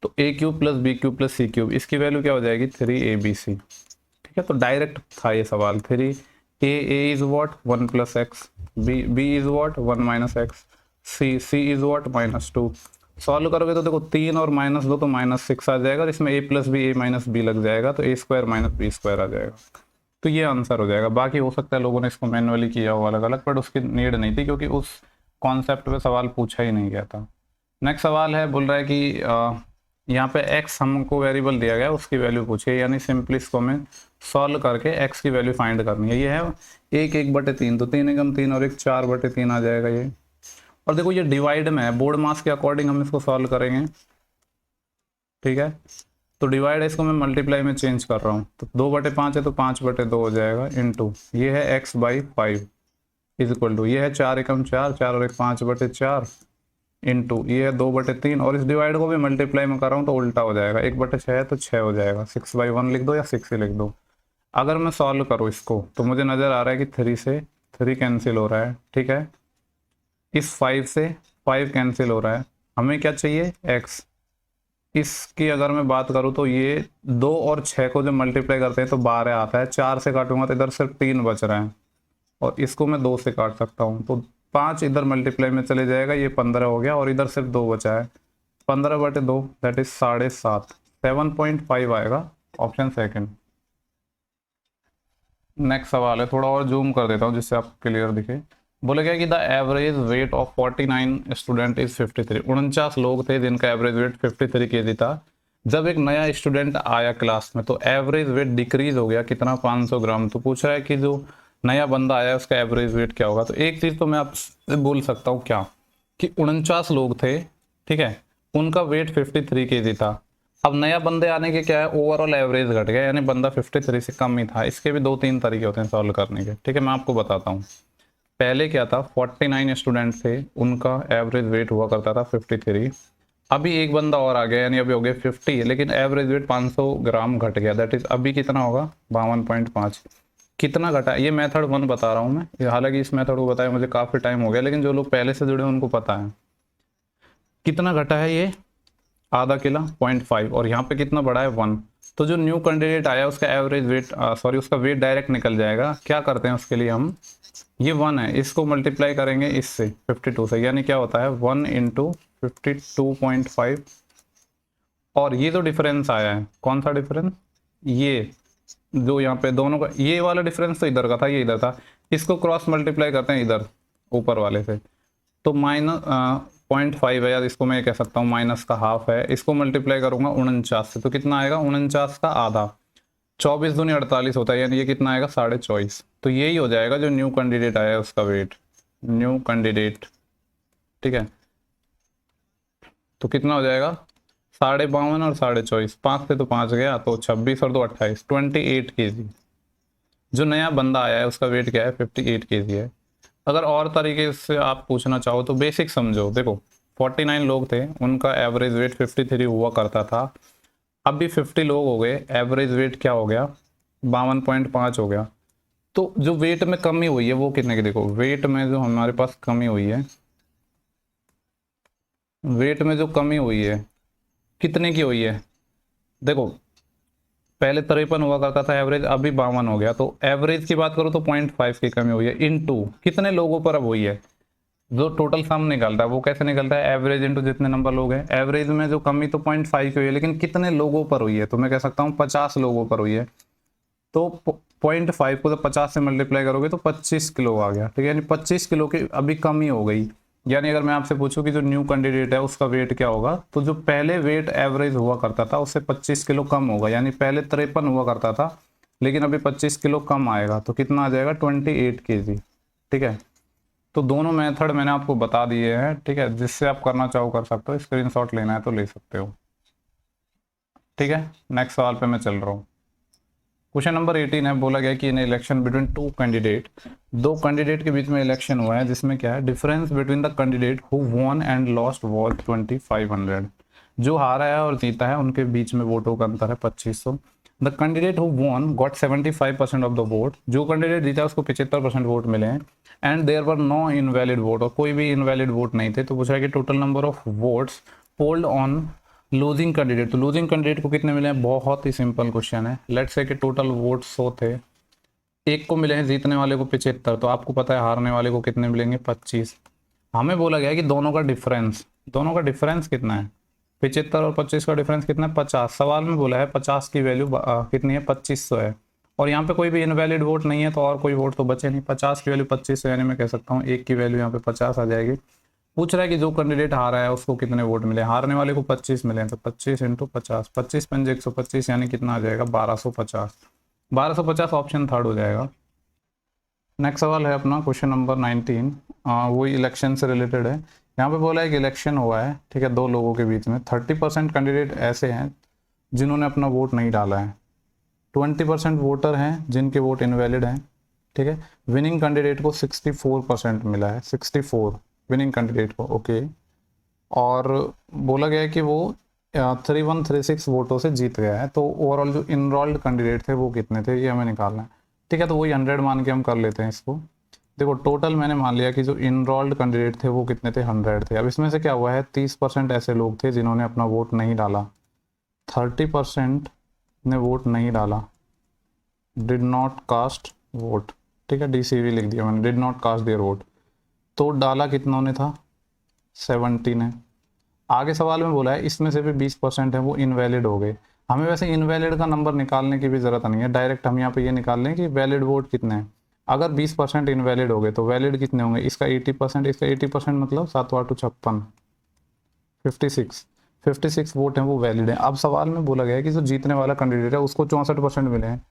तो a cube plus B cube plus C cube, इसकी वैल्यू क्या हो जाएगी 3abc। ठीक है, तो डायरेक्ट था ये सवाल। 3a is what 1 plus x, b is what 1 minus x, c is what -2। Solve करोगे तो देखो 3 और -2 तो -6 आ जाएगा, इसमें a plus b a minus b लग जाएगा, तो a square minus b square आ जाएगा, तो ये आंसर हो जाएगा। बाकी हो सकता है लोगों ने इसको मैनुअली किया हो अलग अलग, बट उसकी नीड नहीं थी क्योंकि उस कॉन्सेप्ट पे सवाल पूछा ही नहीं गया था। नेक्स्ट सवाल है, बोल रहा है कि यहाँ पे x हमको वेरिएबल दिया गया, उसकी वैल्यू पूछी है, यानी सिंपली इसको हमें सॉल्व करके x की वैल्यू फाइंड करनी है। ये है 1/3, तो 3 एकम 3 और 1 4/3 आ जाएगा ये। और देखो ये डिवाइड में है, बोर्ड मास के अकॉर्डिंग हम इसको सॉल्व करेंगे, ठीक है। तो डिवाइड है, इसको मैं मल्टीप्लाई में चेंज कर रहा हूँ, तो 2/5 है तो 5/2 हो जाएगा, इनटू ये है x/5 इज इक्वल टू ये है 4 एकम 4, 4 और 1 5/4 इनटू ये है 2/3, और इस डिवाइड को भी मल्टीप्लाई में कर रहा हूँ तो उल्टा हो जाएगा, 1/6 है तो 6 हो जाएगा, 6/1 लिख दो या 6 ही लिख दो। अगर मैं सॉल्व करूँ इसको तो मुझे नज़र आ रहा है कि 3 से 3 कैंसिल हो रहा है, ठीक है। इस 5 से 5 कैंसिल हो रहा है, हमें क्या चाहिए x। इसकी अगर मैं बात करूँ तो ये 2 और 6 को जब मल्टीप्लाई करते हैं तो 12 आता है, 4 से काटूंगा तो इधर सिर्फ 3 बच रहा है, और इसको मैं 2 से काट सकता हूँ, तो 5 इधर मल्टीप्लाई में चले जाएगा, ये 15 हो गया, और इधर सिर्फ 2 बचा है, 15/2 दैट इज 7.5, 7.5 आएगा, ऑप्शन सेकंड। नेक्स्ट सवाल है, थोड़ा और जूम कर देता हूँ जिससे आप क्लियर दिखे। बोला गया कि the average weight of 49 student is 53, 49 लोग थे जिनका एवरेज वेट 53 kg था। जब एक नया स्टूडेंट आया क्लास में तो एवरेज वेट डिक्रीज हो गया कितना, 500 ग्राम। तो पूछ रहा है कि जो नया बंदा आया उसका एवरेज वेट क्या होगा। तो एक चीज़ तो मैं आपसे बोल सकता हूँ क्या, कि 49 लोग थे, ठीक है, उनका वेट 53 kg था। अब नया बंदे आने के क्या है, ओवरऑल एवरेज घट गया, यानी बंदा 53 से कम ही था। इसके भी 2-3 तरीके होते हैं सॉल्व करने के, ठीक है, मैं आपको बताता हूँ। पहले क्या था, 49 स्टूडेंट थे, उनका एवरेज वेट हुआ करता था 53। अभी एक बंदा और आ गया, यानी अभी हो गया 50, लेकिन एवरेज वेट 500 ग्राम घट गया, दैट इज अभी कितना होगा, 52.5। कितना घटा, ये मेथड 1 बता रहा हूँ मैं, हालांकि इस मेथड को बताया मुझे काफ़ी टाइम हो गया, लेकिन जो लोग पहले से जुड़े हैं उनको पता है कितना घटा है ये, आधा किलो 0.5, और यहाँ पे कितना बढ़ा है 1। तो जो न्यू कैंडिडेट आया उसका एवरेज वेट उसका वेट डायरेक्ट निकल जाएगा। क्या करते हैं उसके लिए, हम ये 1 है, इसको मल्टीप्लाई करेंगे इससे 52 से, यानी क्या होता है 1 × 52.5। और ये जो डिफरेंस आया है, कौन सा डिफरेंस, ये जो यहाँ पे दोनों का, ये वाला डिफरेंस तो इधर का था, ये इधर था, इसको क्रॉस मल्टीप्लाई करते हैं इधर ऊपर वाले से, तो माइनस 0.5 है, या इसको मैं कह सकता हूँ माइनस का हाफ है। इसको मल्टीप्लाई करूंगा 49 से, तो कितना आएगा, 49 का आधा, 24 दूनी 48 होता है, यानी ये कितना आएगा 24.5। तो यही हो जाएगा जो न्यू कैंडिडेट आया है उसका वेट, न्यू कैंडिडेट, ठीक है। तो कितना हो जाएगा 52.5 और 24.5, 5 से तो 5 गया, तो 26 और 2 28, 28 kg। जो नया बंदा आया है उसका वेट क्या है, 58 kg है। अगर और तरीके से आप पूछना चाहो तो बेसिक समझो, देखो 49 लोग थे, उनका एवरेज वेट 53 हुआ करता था, अभी 50 लोग हो गए, एवरेज वेट क्या हो गया 52.5 हो गया। तो जो वेट में कमी हुई है वो कितने की, देखो वेट में जो हमारे पास कमी हुई है, वेट में जो कमी हुई है कितने की हुई है, देखो पहले 53 हुआ करता था एवरेज, अभी 52 हो गया, तो एवरेज की बात करो तो 0.5 की कमी हुई है, इनटू कितने लोगों पर अब हुई है, जो टोटल सम निकलता है वो कैसे निकलता है, एवरेज इनटू जितने नंबर लोग हैं। एवरेज में जो कमी तो 0.5 की हुई है, लेकिन कितने लोगों पर हुई है, तो मैं कह सकता हूँ 50 लोगों पर हुई है। तो 0.5 को जब 50 से मल्टीप्लाई करोगे तो 25 किलो आ गया, ठीक है, यानी 25 किलो की अभी कमी हो गई। यानी अगर मैं आपसे पूछूं कि जो न्यू कैंडिडेट है उसका वेट क्या होगा, तो जो पहले वेट एवरेज हुआ करता था उससे 25 किलो कम होगा, यानी पहले 53 हुआ करता था लेकिन अभी 25 किलो कम आएगा, तो कितना आ जाएगा 28 kg, ठीक है। तो दोनों मेथड मैंने आपको बता दिए हैं, ठीक है, जिससे आप करना चाहो कर सकते हो, स्क्रीनशॉट लेना है तो ले सकते हो, ठीक है। नेक्स्ट सवाल पे मैं चल रहा हूँ। क्वेश्चन नंबर 18 है, बोला गया कि इन इलेक्शन बिटवीन 2 कैंडिडेट, 2 कैंडिडेट के बीच में इलेक्शन हुआ है, जिसमें क्या है, difference between the candidate who von and lost was 2500। जो हारा है और जीता है उनके बीच में वोटों का अंतर है 2500। The candidate who won got 75% of the vote, जो कैंडिडेट जीता उसको 75% वोट मिले हैं, and there were no invalid vote, और कोई भी इनवैलिड वोट नहीं थे। तो पूछ रहा है कि total number of votes polled on losing candidate, तो लूजिंग कैंडिडेट को कितने मिले हैं, बहुत ही सिंपल क्वेश्चन है। लेट्स से कि टोटल वोट 100 थे, एक को मिले हैं जीतने वाले को 75, तो आपको पता है हारने वाले को कितने मिलेंगे 25। हमें बोला गया है कि दोनों का डिफरेंस कितना है, 75 और 25 का डिफरेंस कितना है 50। सवाल में बोला है 50 की वैल्यू कितनी है 2500 है, और यहाँ पे कोई भी इनवैलिड वोट नहीं है तो और कोई वोट तो बचे नहीं। 50 की वैल्यू 25 है, यानी मैं कह सकता हूँ 1 की वैल्यू यहाँ पे 50 आ जाएगी। पूछ रहा है कि जो कैंडिडेट हारा है उसको कितने वोट मिले, हारने वाले को 25 मिले हैं, तो 25 इंटू 50, 25 पंजे 125, यानी कितना आ जाएगा 1250। 1250 ऑप्शन थर्ड हो जाएगा। नेक्स्ट सवाल है अपना क्वेश्चन नंबर 19, वही इलेक्शन से रिलेटेड है। यहाँ पे बोला है कि इलेक्शन हुआ है, ठीक है, दो लोगों के बीच में। 30% कैंडिडेट ऐसे हैं जिन्होंने अपना वोट नहीं डाला है, 20% वोटर हैं जिनके वोट इनवैलिड हैं, ठीक है। विनिंग कैंडिडेट को 64% मिला है, 64 विनिंग कैंडिडेट को, ओके। और बोला गया है कि वो 3136 वोटों से जीत गया है। तो ओवरऑल जो इनरोल्ड कैंडिडेट थे वो कितने थे, ये हमें निकालना है, ठीक है। तो वही 100 मान के हम कर लेते हैं इसको। देखो टोटल मैंने मान लिया कि जो इनरोल्ड कैंडिडेट थे वो कितने थे, 100 थे। अब इसमें से क्या हुआ है, 30% ऐसे लोग थे जिन्होंने अपना वोट नहीं डाला, 30% ने वोट नहीं डाला, डिड नॉट कास्ट वोट, ठीक है, DCV लिख दिया मैंने, did not cast their vote. तो डाला कितनों ने था, 70 ने। आगे सवाल में बोला है इसमें से भी 20% है वो इनवैलिड हो गए। हमें वैसे इनवैलिड का नंबर निकालने की भी ज़रूरत नहीं है, डायरेक्ट हम यहाँ पे ये निकाल लें कि वैलिड वोट कितने हैं। अगर 20% इनवैलिड हो गए तो वैलिड कितने होंगे, इसका 80%, इसका 80% मतलब 7 8 56, 56 वोट हैं वो वैलिड है। अब सवाल में बोला गया है कि जो जीतने वाला कैंडिडेट है उसको 64% मिले हैं।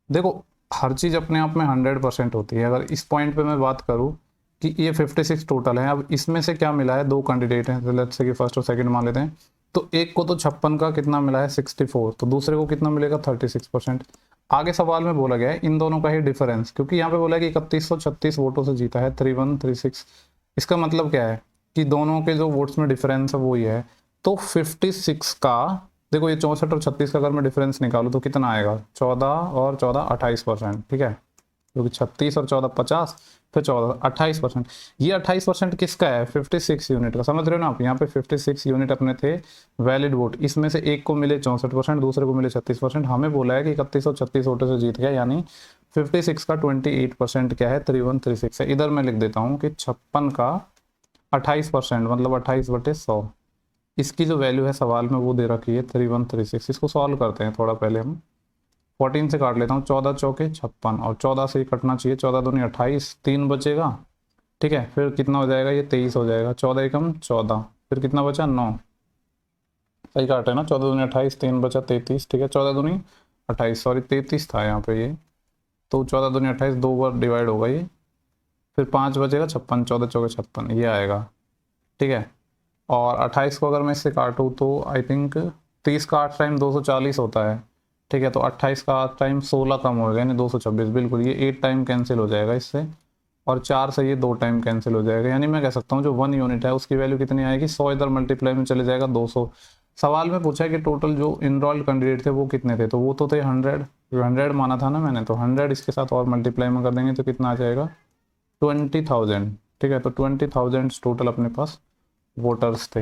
देखो हर चीज़ अपने आप में 100% होती है। अगर इस पॉइंट पे मैं बात करूँ कि ये 56 टोटल है, अब इसमें से क्या मिला है, दो कैंडिडेट हैं, तो लेट्स से कि फर्स्ट और सेकंड मान लेते हैं। तो एक को तो 56 का कितना मिला है 64, तो दूसरे को कितना मिलेगा 36%। आगे सवाल में बोला गया है इन दोनों का ही डिफरेंस, क्योंकि यहाँ पे बोला है कि 3136 वोटों से जीता है 3136। इसका मतलब क्या है कि दोनों के जो वोट्स में डिफरेंस है वो ही है। तो 56 का, देखो ये 64 और 36 का अगर मैं डिफरेंस निकालूँ तो कितना आएगा, 14 और 14 28%, ठीक है, क्योंकि 36 और 14 50, फिर 14 28%। ये 28% किसका है, 56 यूनिट का, समझ रहे हो ना आप। यहाँ पे 56 यूनिट अपने थे वैलिड वोट, इसमें से एक को मिले 64%, दूसरे को मिले 36%। हमें बोला है कि 31 और 36 वोटों से जीत गया, यानी 56 का 28% क्या है, 3136 है। इधर मैं लिख देता हूँ कि 56 का 28% मतलब 28/100। इसकी जो वैल्यू है सवाल में वो दे रखी है 3136। इसको सॉल्व करते हैं थोड़ा, पहले हम 14 से काट लेता हूँ, 14 चौके 56 और 14 से ही कटना चाहिए, 14 दूनी 28, 3 बचेगा, ठीक है। फिर कितना हो जाएगा, ये 23 हो जाएगा, 14 एकम 14, फिर कितना बचा 9, सही काटे ना, 14 दूनी 28, 3 बचा 33, ठीक है, 14 दूनी 28, सॉरी 33 था यहाँ पे ये, तो 14 दूनी 28 दो बार डिवाइड होगा ये, फिर 5 बचेगा 56, 14 चौके 56 ये आएगा, ठीक है। और 28 को अगर मैं इससे काटूँ तो आई थिंक 30 का 8 टाइम 240 होता है, ठीक है। तो 28 का 8 टाइम 16 कम हो गया, यानी 226, बिल्कुल ये 8 टाइम कैंसिल हो जाएगा इससे, और 4 से ये 2 टाइम कैंसिल हो जाएगा, यानी मैं कह सकता हूँ जो 1 यूनिट है उसकी वैल्यू कितनी आएगी, 100 इधर मल्टीप्लाई में चले जाएगा 200। सवाल में पूछा है कि टोटल जो इनरोल्ड कैंडिडेट थे वो कितने थे, तो वो तो थे 100 माना था ना मैंने, तो 100 इसके साथ और मल्टीप्लाई में कर देंगे तो कितना आ जाएगा 20,000, ठीक है। तो 20,000 टोटल अपने पास वोटर्स थे।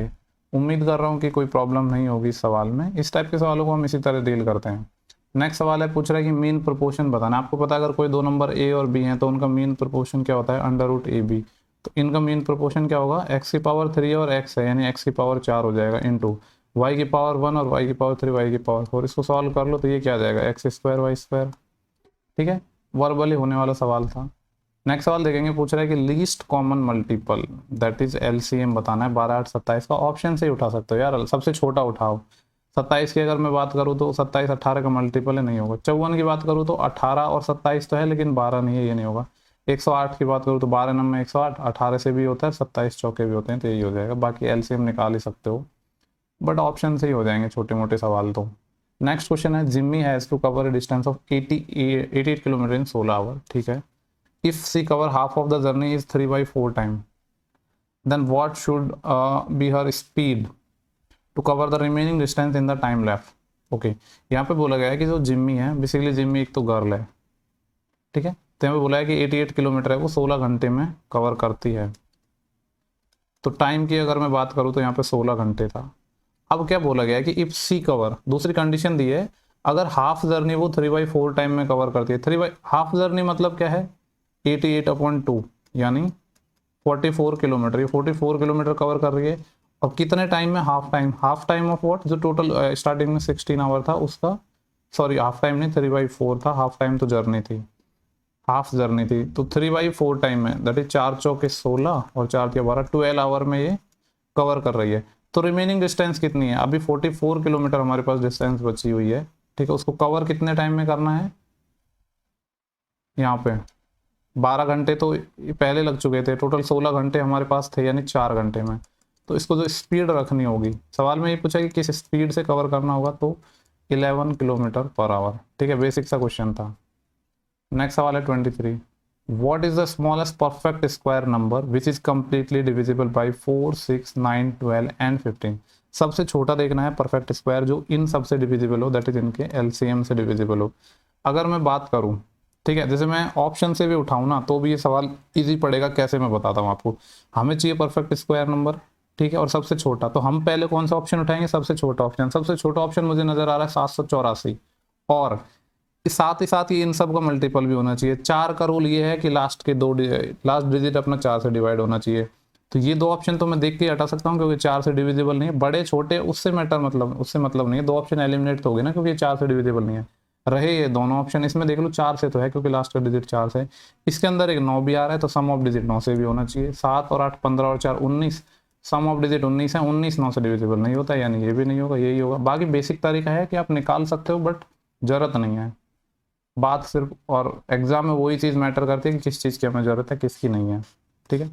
उम्मीद कर रहा हूँ कि कोई प्रॉब्लम नहीं होगी इस सवाल में। इस टाइप के सवालों को हम इसी तरह डील करते हैं। नेक्स्ट सवाल है, पूछ रहा है कि मीन प्रोपोर्शन बताना। आपको पता है अगर कोई दो नंबर ए और बी हैं तो उनका मीन प्रोपोर्शन क्या होता है, √AB। तो इनका मीन प्रोपोर्शन क्या होगा, x³ और x है, यानी x⁴ हो जाएगा इंटू y⁴1 और y⁴3 y⁴4। इसको सॉल्व कर लो तो ये क्या आ जाएगा x² y², ठीक है। वर्बली होने वाला सवाल था। नेक्स्ट सवाल देखेंगे, पूछ रहा है कि least common multiple that is LCM बताना है 12 8 27 का। ऑप्शन से ही उठा सकते हो यार, सबसे छोटा उठाओ। 27 की अगर मैं बात करूँ तो 27 18 का मल्टीपल है, नहीं होगा। 54 की बात करूँ तो 18 और 27 तो है लेकिन 12 नहीं है, ये नहीं होगा। 108 की बात करूँ तो 12 नंबर 108, 18 से भी होता है, 27 चौके भी होते हैं, तो यही हो जाएगा। बाकी LCM निकाल ही सकते हो, बट ऑप्शन से ही हो जाएंगे छोटे मोटे सवाल तो। नेक्स्ट क्वेश्चन है, Jimmy has to cover a distance of 88 kilometer in 16 hour, ठीक है। If she cover half of the journey is 3/4 time, then what should be her speed to cover the remaining distance in the time left? Okay, यहाँ पे बोला गया है कि जो जिम्मी है, बेसिकली जिम्मी एक तो गर्ल है, ठीक है। तो यहाँ पे बोला है कि 88 किलोमीटर है वो 16 घंटे में कवर करती है। तो टाइम की अगर मैं बात करूँ तो यहाँ पे 16 घंटे था। अब क्या बोला गया है कि इफ सी कवर, दूसरी कंडीशन दी है, अगर हाफ जर्नी वो 3/4 टाइम में कवर करती है। हाफ जर्नी मतलब क्या है, 88/2 यानी 44 किलोमीटर, ये 44 किलोमीटर कवर कर रही है। और कितने टाइम में, हाफ टाइम ऑफ व्हाट, जो टोटल स्टार्टिंग में 16 आवर था उसका सॉरी हाफ टाइम नहीं, 3/4 था, हाफ टाइम तो जर्नी थी, हाफ जर्नी थी, तो 3/4 टाइम है, दैट इज 4 चौके 16 और 4 के 12, 12 आवर में ये कवर कर रही है। तो रिमेनिंग डिस्टेंस कितनी है, अभी 44 किलोमीटर हमारे पास डिस्टेंस बची हुई है, ठीक है। उसको कवर कितने टाइम में करना है, यहाँ पे 12 घंटे तो पहले लग चुके थे, टोटल 16 घंटे हमारे पास थे, यानी 4 घंटे में। तो इसको जो स्पीड रखनी होगी, सवाल में ये पूछा कि किस स्पीड से कवर करना होगा, तो 11 किलोमीटर पर आवर, ठीक है, बेसिक सा क्वेश्चन था। नेक्स्ट सवाल है 23, what is the smallest perfect square number which is completely divisible by 4, 6, 9, 12 and 15। सबसे छोटा देखना है परफेक्ट स्क्वायर जो इन सबसे डिविजिबल हो, दैट इज इनके एलसीएम से डिविजिबल हो। अगर मैं बात करूं, ठीक है, जैसे मैं ऑप्शन से भी उठाऊं ना तो भी ये सवाल इजी पड़ेगा, कैसे मैं बताता हूँ आपको। हमें चाहिए परफेक्ट स्क्वायर नंबर, ठीक है, और सबसे छोटा, तो हम पहले कौन सा ऑप्शन उठाएंगे, सबसे छोटा ऑप्शन। सबसे छोटा ऑप्शन मुझे नजर आ रहा है 784, और साथ ही साथ ये इन सब का मल्टीपल भी होना चाहिए। 4 का रूल ये है कि लास्ट डिजिट अपना 4 से डिवाइड होना चाहिए। तो ये दो ऑप्शन तो मैं देख के हटा सकता हूँ क्योंकि 4 से डिविजिबल नहीं है। बड़े छोटे उससे मतलब नहीं है, 2 ऑप्शन एलिमिनेट तो हो गए ना, क्योंकि 4 से डिविजिबल नहीं है। रहे ये दोनों ऑप्शन, इसमें देख लो 4 से तो है क्योंकि लास्ट का डिजिट 4 से है। इसके अंदर एक 9 भी आ रहा है, तो सम ऑफ डिजिट 9 से भी होना चाहिए। 7 और 8 15 और 4 19, सम ऑफ डिजिट 19 है, 19 9 से डिविजिबल नहीं होता, यानी ये भी नहीं होगा, यही होगा। बाकी बेसिक तरीका है कि आप निकाल सकते हो, बट जरूरत नहीं है। बात सिर्फ और एग्जाम में वही चीज़ मैटर करती है कि किस चीज़ की हमें ज़रूरत है, किसकी नहीं है, ठीक है।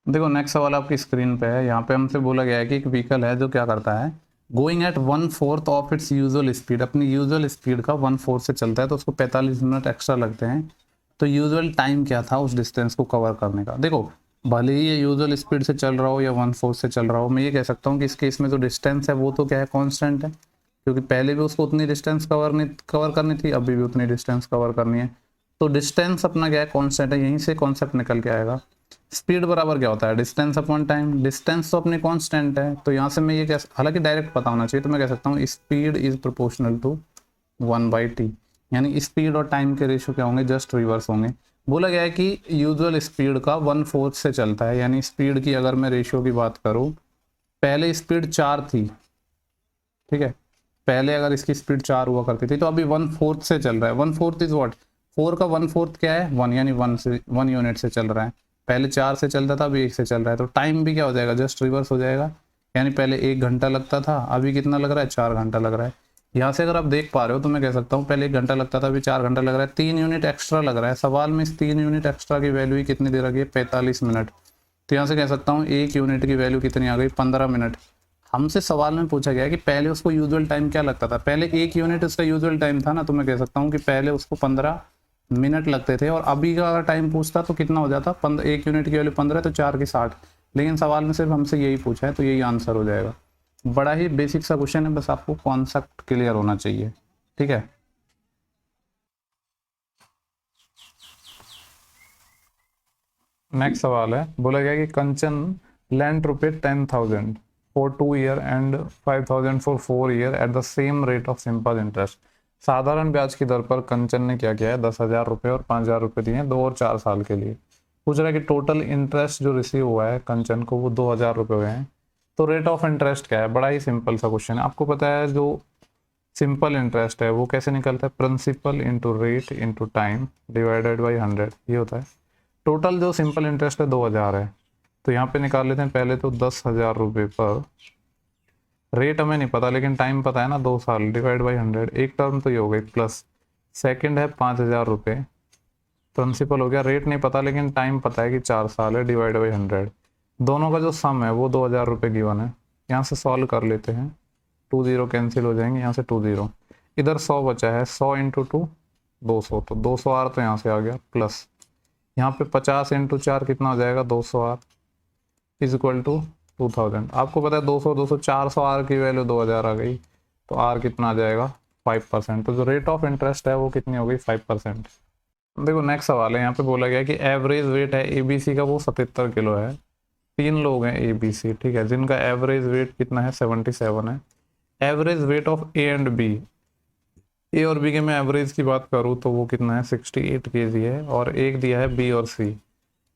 देखो नेक्स्ट सवाल आपकी स्क्रीन पे है, यहाँ पे हमसे बोला गया है कि एक व्हीकल है जो क्या करता है, going at 1/4 of its usual speed, अपनी यूजुअल स्पीड का 1/4 से चलता है, तो उसको 45 मिनट एक्स्ट्रा लगते हैं। तो यूजुअल टाइम क्या था उस डिस्टेंस को कवर करने का। देखो भले ही ये यूजुअल स्पीड से चल रहा हो या 1/4 से चल रहा हो, मैं ये कह सकता हूँ कि इस केस में जो डिस्टेंस है वो तो क्या है, कॉन्स्टेंट है, क्योंकि पहले भी उसको उतनी डिस्टेंस कवर करनी थी, अभी भी उतनी डिस्टेंस कवर करनी है। तो डिस्टेंस अपना क्या है, कांस्टेंट है, यहीं से कॉन्सेप्ट निकल के आएगा। स्पीड बराबर क्या होता है, डिस्टेंस अपॉन टाइम। डिस्टेंस तो अपनी कांस्टेंट है, तो यहाँ से मैं ये कह, हालांकि डायरेक्ट पता होना चाहिए, तो मैं कह सकता हूँ speed is proportional to 1/t, यानी स्पीड और टाइम के रेशियो क्या होंगे, जस्ट रिवर्स होंगे। बोला गया है कि यूजुअल स्पीड का 1/4 से चलता है, यानी स्पीड की अगर मैं रेशियो की बात करूँ, पहले स्पीड 4 थी, ठीक है, पहले अगर इसकी स्पीड 4 हुआ करती थी, तो अभी 1/4 से चल रहा है। 1/4 इज व्हाट, 4 का 1/4 क्या है, 1, यानी 1 यूनिट से चल रहा है। पहले 4 से चलता था, अभी 1 से चल रहा है, तो टाइम भी क्या हो जाएगा, जस्ट रिवर्स हो जाएगा। यानी पहले 1 घंटा लगता था, अभी कितना लग रहा है, 4 घंटा लग रहा है। यहाँ से अगर आप देख पा रहे हो तो मैं कह सकता हूँ पहले 1 घंटा लगता था, अभी 4 घंटा लग रहा है, 3 यूनिट एक्स्ट्रा लग रहा है। सवाल में इस 3 यूनिट एक्स्ट्रा की वैल्यू ही कितनी दे रखी है, 45 मिनट। तो यहाँ से कह सकता हूँ 1 यूनिट की वैल्यू कितनी आ गई, 15 मिनट। हमसे सवाल में पूछा गया है कि पहले उसको यूजुअल टाइम क्या लगता था, पहले 1 यूनिट उसका यूजुअल टाइम था ना, तो मैं कह सकता हूँ कि पहले उसको 15 मिनट लगते थे, और अभी का अगर टाइम पूछता तो कितना हो जाता, 1 यूनिट की वैल्यू 15 तो 4 की 60। लेकिन सवाल में सिर्फ हमसे यही पूछा है, तो यही आंसर हो जाएगा। बड़ा ही बेसिक सा क्वेश्चन है, बस आपको कॉन्सेप्ट क्लियर होना चाहिए, ठीक है। नेक्स्ट सवाल है, बोला गया कि कंचन lent रुपये 10,000 for 2 year and 5,000 for 4 year at the same rate of simple interest. साधारण ब्याज की दर पर कंचन ने क्या किया है, 10,000 रुपये और 5,000 रुपये दिए हैं 2 और 4 साल के लिए। पूछ रहा है कि टोटल इंटरेस्ट जो रिसीव हुआ है कंचन को वो 2,000 रुपये हुए हैं, तो रेट ऑफ इंटरेस्ट क्या है। बड़ा ही सिंपल सा क्वेश्चन है। आपको पता है जो सिंपल इंटरेस्ट है वो कैसे निकलता है, principal into rate into time divided by 100, ये होता है। टोटल जो सिंपल इंटरेस्ट है 2,000 है, तो यहाँ पे निकाल लेते हैं पहले तो 10,000 रुपये पर, रेट हमें नहीं पता लेकिन टाइम पता है ना, 2 साल, डिवाइड बाई 100, एक टर्म तो ये हो गई प्लस। सेकंड है 5,000 रुपये, प्रिंसिपल हो गया, रेट नहीं पता लेकिन टाइम पता है कि 4 साल है, डिवाइड बाई 100। दोनों का जो सम है वो 2,000 रुपये गिवन है। यहाँ से सॉल्व कर लेते हैं, 2 0 कैंसिल हो जाएंगे, यहाँ से 2 0, इधर 100 बचा है, 100 इंटू 2 200, तो 200 आर तो यहाँ से आ गया प्लस, यहाँ पे 50 इंटू 4 कितना हो जाएगा, 200 आर इज इक्वल टू 2000। आपको पता है 200 200 400 आर की वैल्यू 2000 आ गई, तो आर कितना आ जाएगा 5%। तो जो रेट ऑफ इंटरेस्ट है वो कितनी हो गई, 5%। देखो नेक्स्ट सवाल है, यहाँ पे बोला गया कि एवरेज वेट है एबीसी का वो 77 किलो है। 3 लोग हैं एबीसी, ठीक है, जिनका एवरेज वेट कितना है, 77 है। Average weight of A and B, A और बी के मैं एवरेज की बात करूँ तो वो कितना है, 68 kg है, और एक दिया है बी और सी।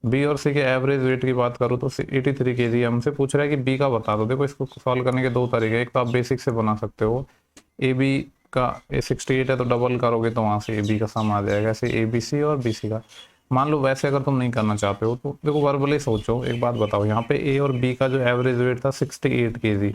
बी और सी के एवरेज वेट की बात करूँ तो 83 kg है। हमसे पूछ रहा है कि बी का बता दो। देखो इसको सॉल्व करने के 2 तरीके, एक तो आप बेसिक से बना सकते हो, ए बी का ए 68 है तो डबल करोगे तो वहाँ से ए बी का सम आ जाएगा, ऐसे ए बी सी और बी सी का। मान लो वैसे अगर तुम नहीं करना चाहते हो तो देखो वर्बली सोचो, एक बात बताओ, यहाँ पे ए और बी का जो एवरेज वेट था 68 kg,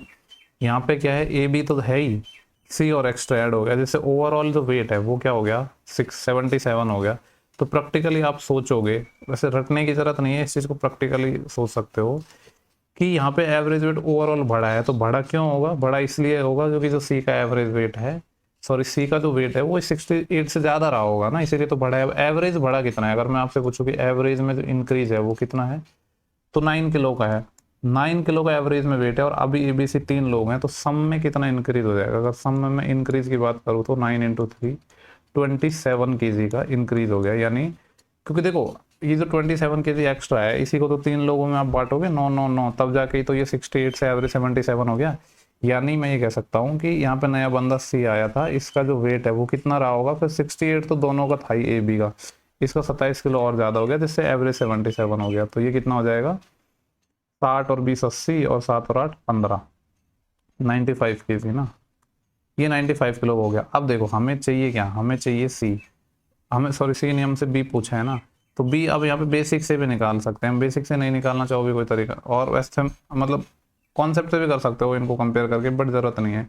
यहाँ पे क्या है, ए बी तो है ही, सी और एक्स्ट्रा ऐड हो गया, जैसे ओवरऑल जो वेट है वो क्या हो गया 677 हो गया। तो प्रैक्टिकली आप सोचोगे, वैसे रटने की जरूरत नहीं है, इस चीज़ को प्रैक्टिकली सोच सकते हो कि यहाँ पे एवरेज वेट ओवरऑल बढ़ा है। तो बढ़ा क्यों होगा, बढ़ा इसलिए होगा क्योंकि जो सी का एवरेज वेट है, सॉरी सी का जो वेट है वो 68 से ज़्यादा रहा होगा ना, इसीलिए तो बढ़ा है। एवरेज बढ़ा कितना है, अगर मैं आपसे पूछूं कि एवरेज में जो इंक्रीज है वो कितना है, तो 9 किलो का है, 9 किलो का एवरेज में वेट है, और अभी ए बी सी 3 लोग हैं, तो सम में कितना इंक्रीज हो जाएगा। अगर सम में मैं इंक्रीज की बात करूँ तो 9 × 3 27 kg का इंक्रीज हो गया। यानी क्योंकि देखो ये जो 27 kg एक्स्ट्रा है, इसी को तो 3 लोगों में आप बांटोगे 9 9 9, तब जाके तो ये 68 से एवरेज 77 हो गया। यानी मैं ये कह सकता हूँ कि यहाँ पे नया बंदा सी आया था, इसका जो वेट है वो कितना रहा होगा, फिर 68 तो दोनों का था ही ए बी का, इसका 27 किलो और ज़्यादा हो गया, जिससे एवरेज 77 हो गया। तो ये कितना हो जाएगा, 60 और 20 80 और 7 और 8 15, 95 kg ना, ये 95 किलो हो गया। अब देखो हमें चाहिए क्या, हमें चाहिए सी, हमें सॉरी सी ने हमसे बी पूछा है ना, तो बी अब यहाँ पे बेसिक से भी निकाल सकते हैं, बेसिक से नहीं निकालना चाहोगे कोई तरीका, और वैसे मतलब कॉन्सेप्ट से भी कर सकते हो इनको कंपेयर करके, बट ज़रूरत नहीं है।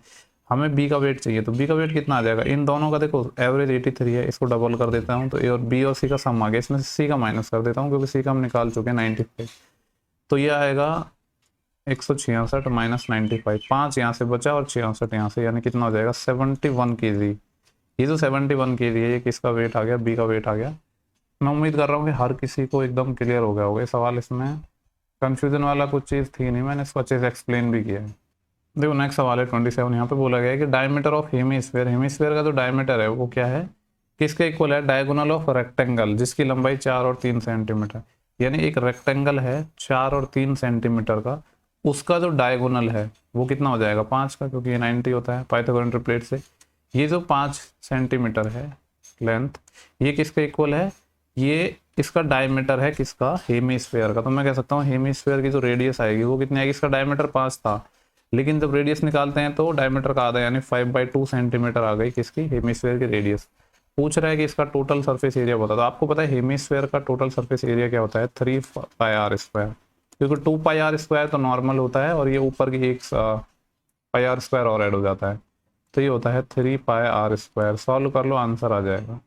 हमें बी का वेट चाहिए, तो बी का वेट कितना आ जाएगा, इन दोनों का देखो एवरेज 83 है, इसको डबल कर देता हूँ तो ए और बी और सी का सम आ गया, इसमें से सी का माइनस कर देता हूँ क्योंकि सी का हम निकाल चुके हैं 95, तो ये आएगा 166 माइनस 95, 5 यहाँ से बचा और 66 यहाँ से, यानी कितना हो जाएगा 71 kg। ये जो 71 kg है ये किसका वेट आ गया, बी का वेट आ गया। मैं उम्मीद कर रहा हूँ कि हर किसी को एकदम क्लियर हो गया होगा ये सवाल, इसमें कंफ्यूजन वाला कुछ चीज़ थी नहीं, मैंने इसको अच्छे से एक्सप्लेन भी किया है। देखो नेक्स्ट सवाल है 27, यहाँ पे बोला गया है कि डायमीटर ऑफ हेमीस्फीयर, हेमीस्फीयर का जो डायमीटर है वो क्या है, किसके इक्वल है, डायगोनल ऑफ रेक्टेंगल जिसकी लंबाई 4 और 3 सेंटीमीटर। यानी एक रेक्टेंगल है 4 और 3 सेंटीमीटर का, उसका जो डायगोनल है वो कितना हो जाएगा 5 का, क्योंकि ये 90 होता है पाइथागोरन ट्रिपलेट से। ये जो 5 सेंटीमीटर है लेंथ, ये किसके इक्वल है, ये इसका डायमीटर है किसका, हेमीस्फीयर का। तो मैं कह सकता हूँ हेमीस्फीयर की जो रेडियस आएगी वो कितनी आएगी, इसका डायमीटर 5 था, लेकिन जब रेडियस निकालते हैं तो डायमीटर का आधा यानी 5/2 सेंटीमीटर आ गई किसकी, हेमीस्फीयर की रेडियस। पूछ रहा है कि इसका टोटल सरफेस एरिया बता, तो आपको पता है हेमीस्फीयर का टोटल सरफेस एरिया क्या होता है, 3πr², क्योंकि 2πr² तो नॉर्मल होता है और ये ऊपर की एक πr² और ऐड हो जाता है, तो ये होता है 3πr²। सॉल्व कर लो आंसर आ जाएगा।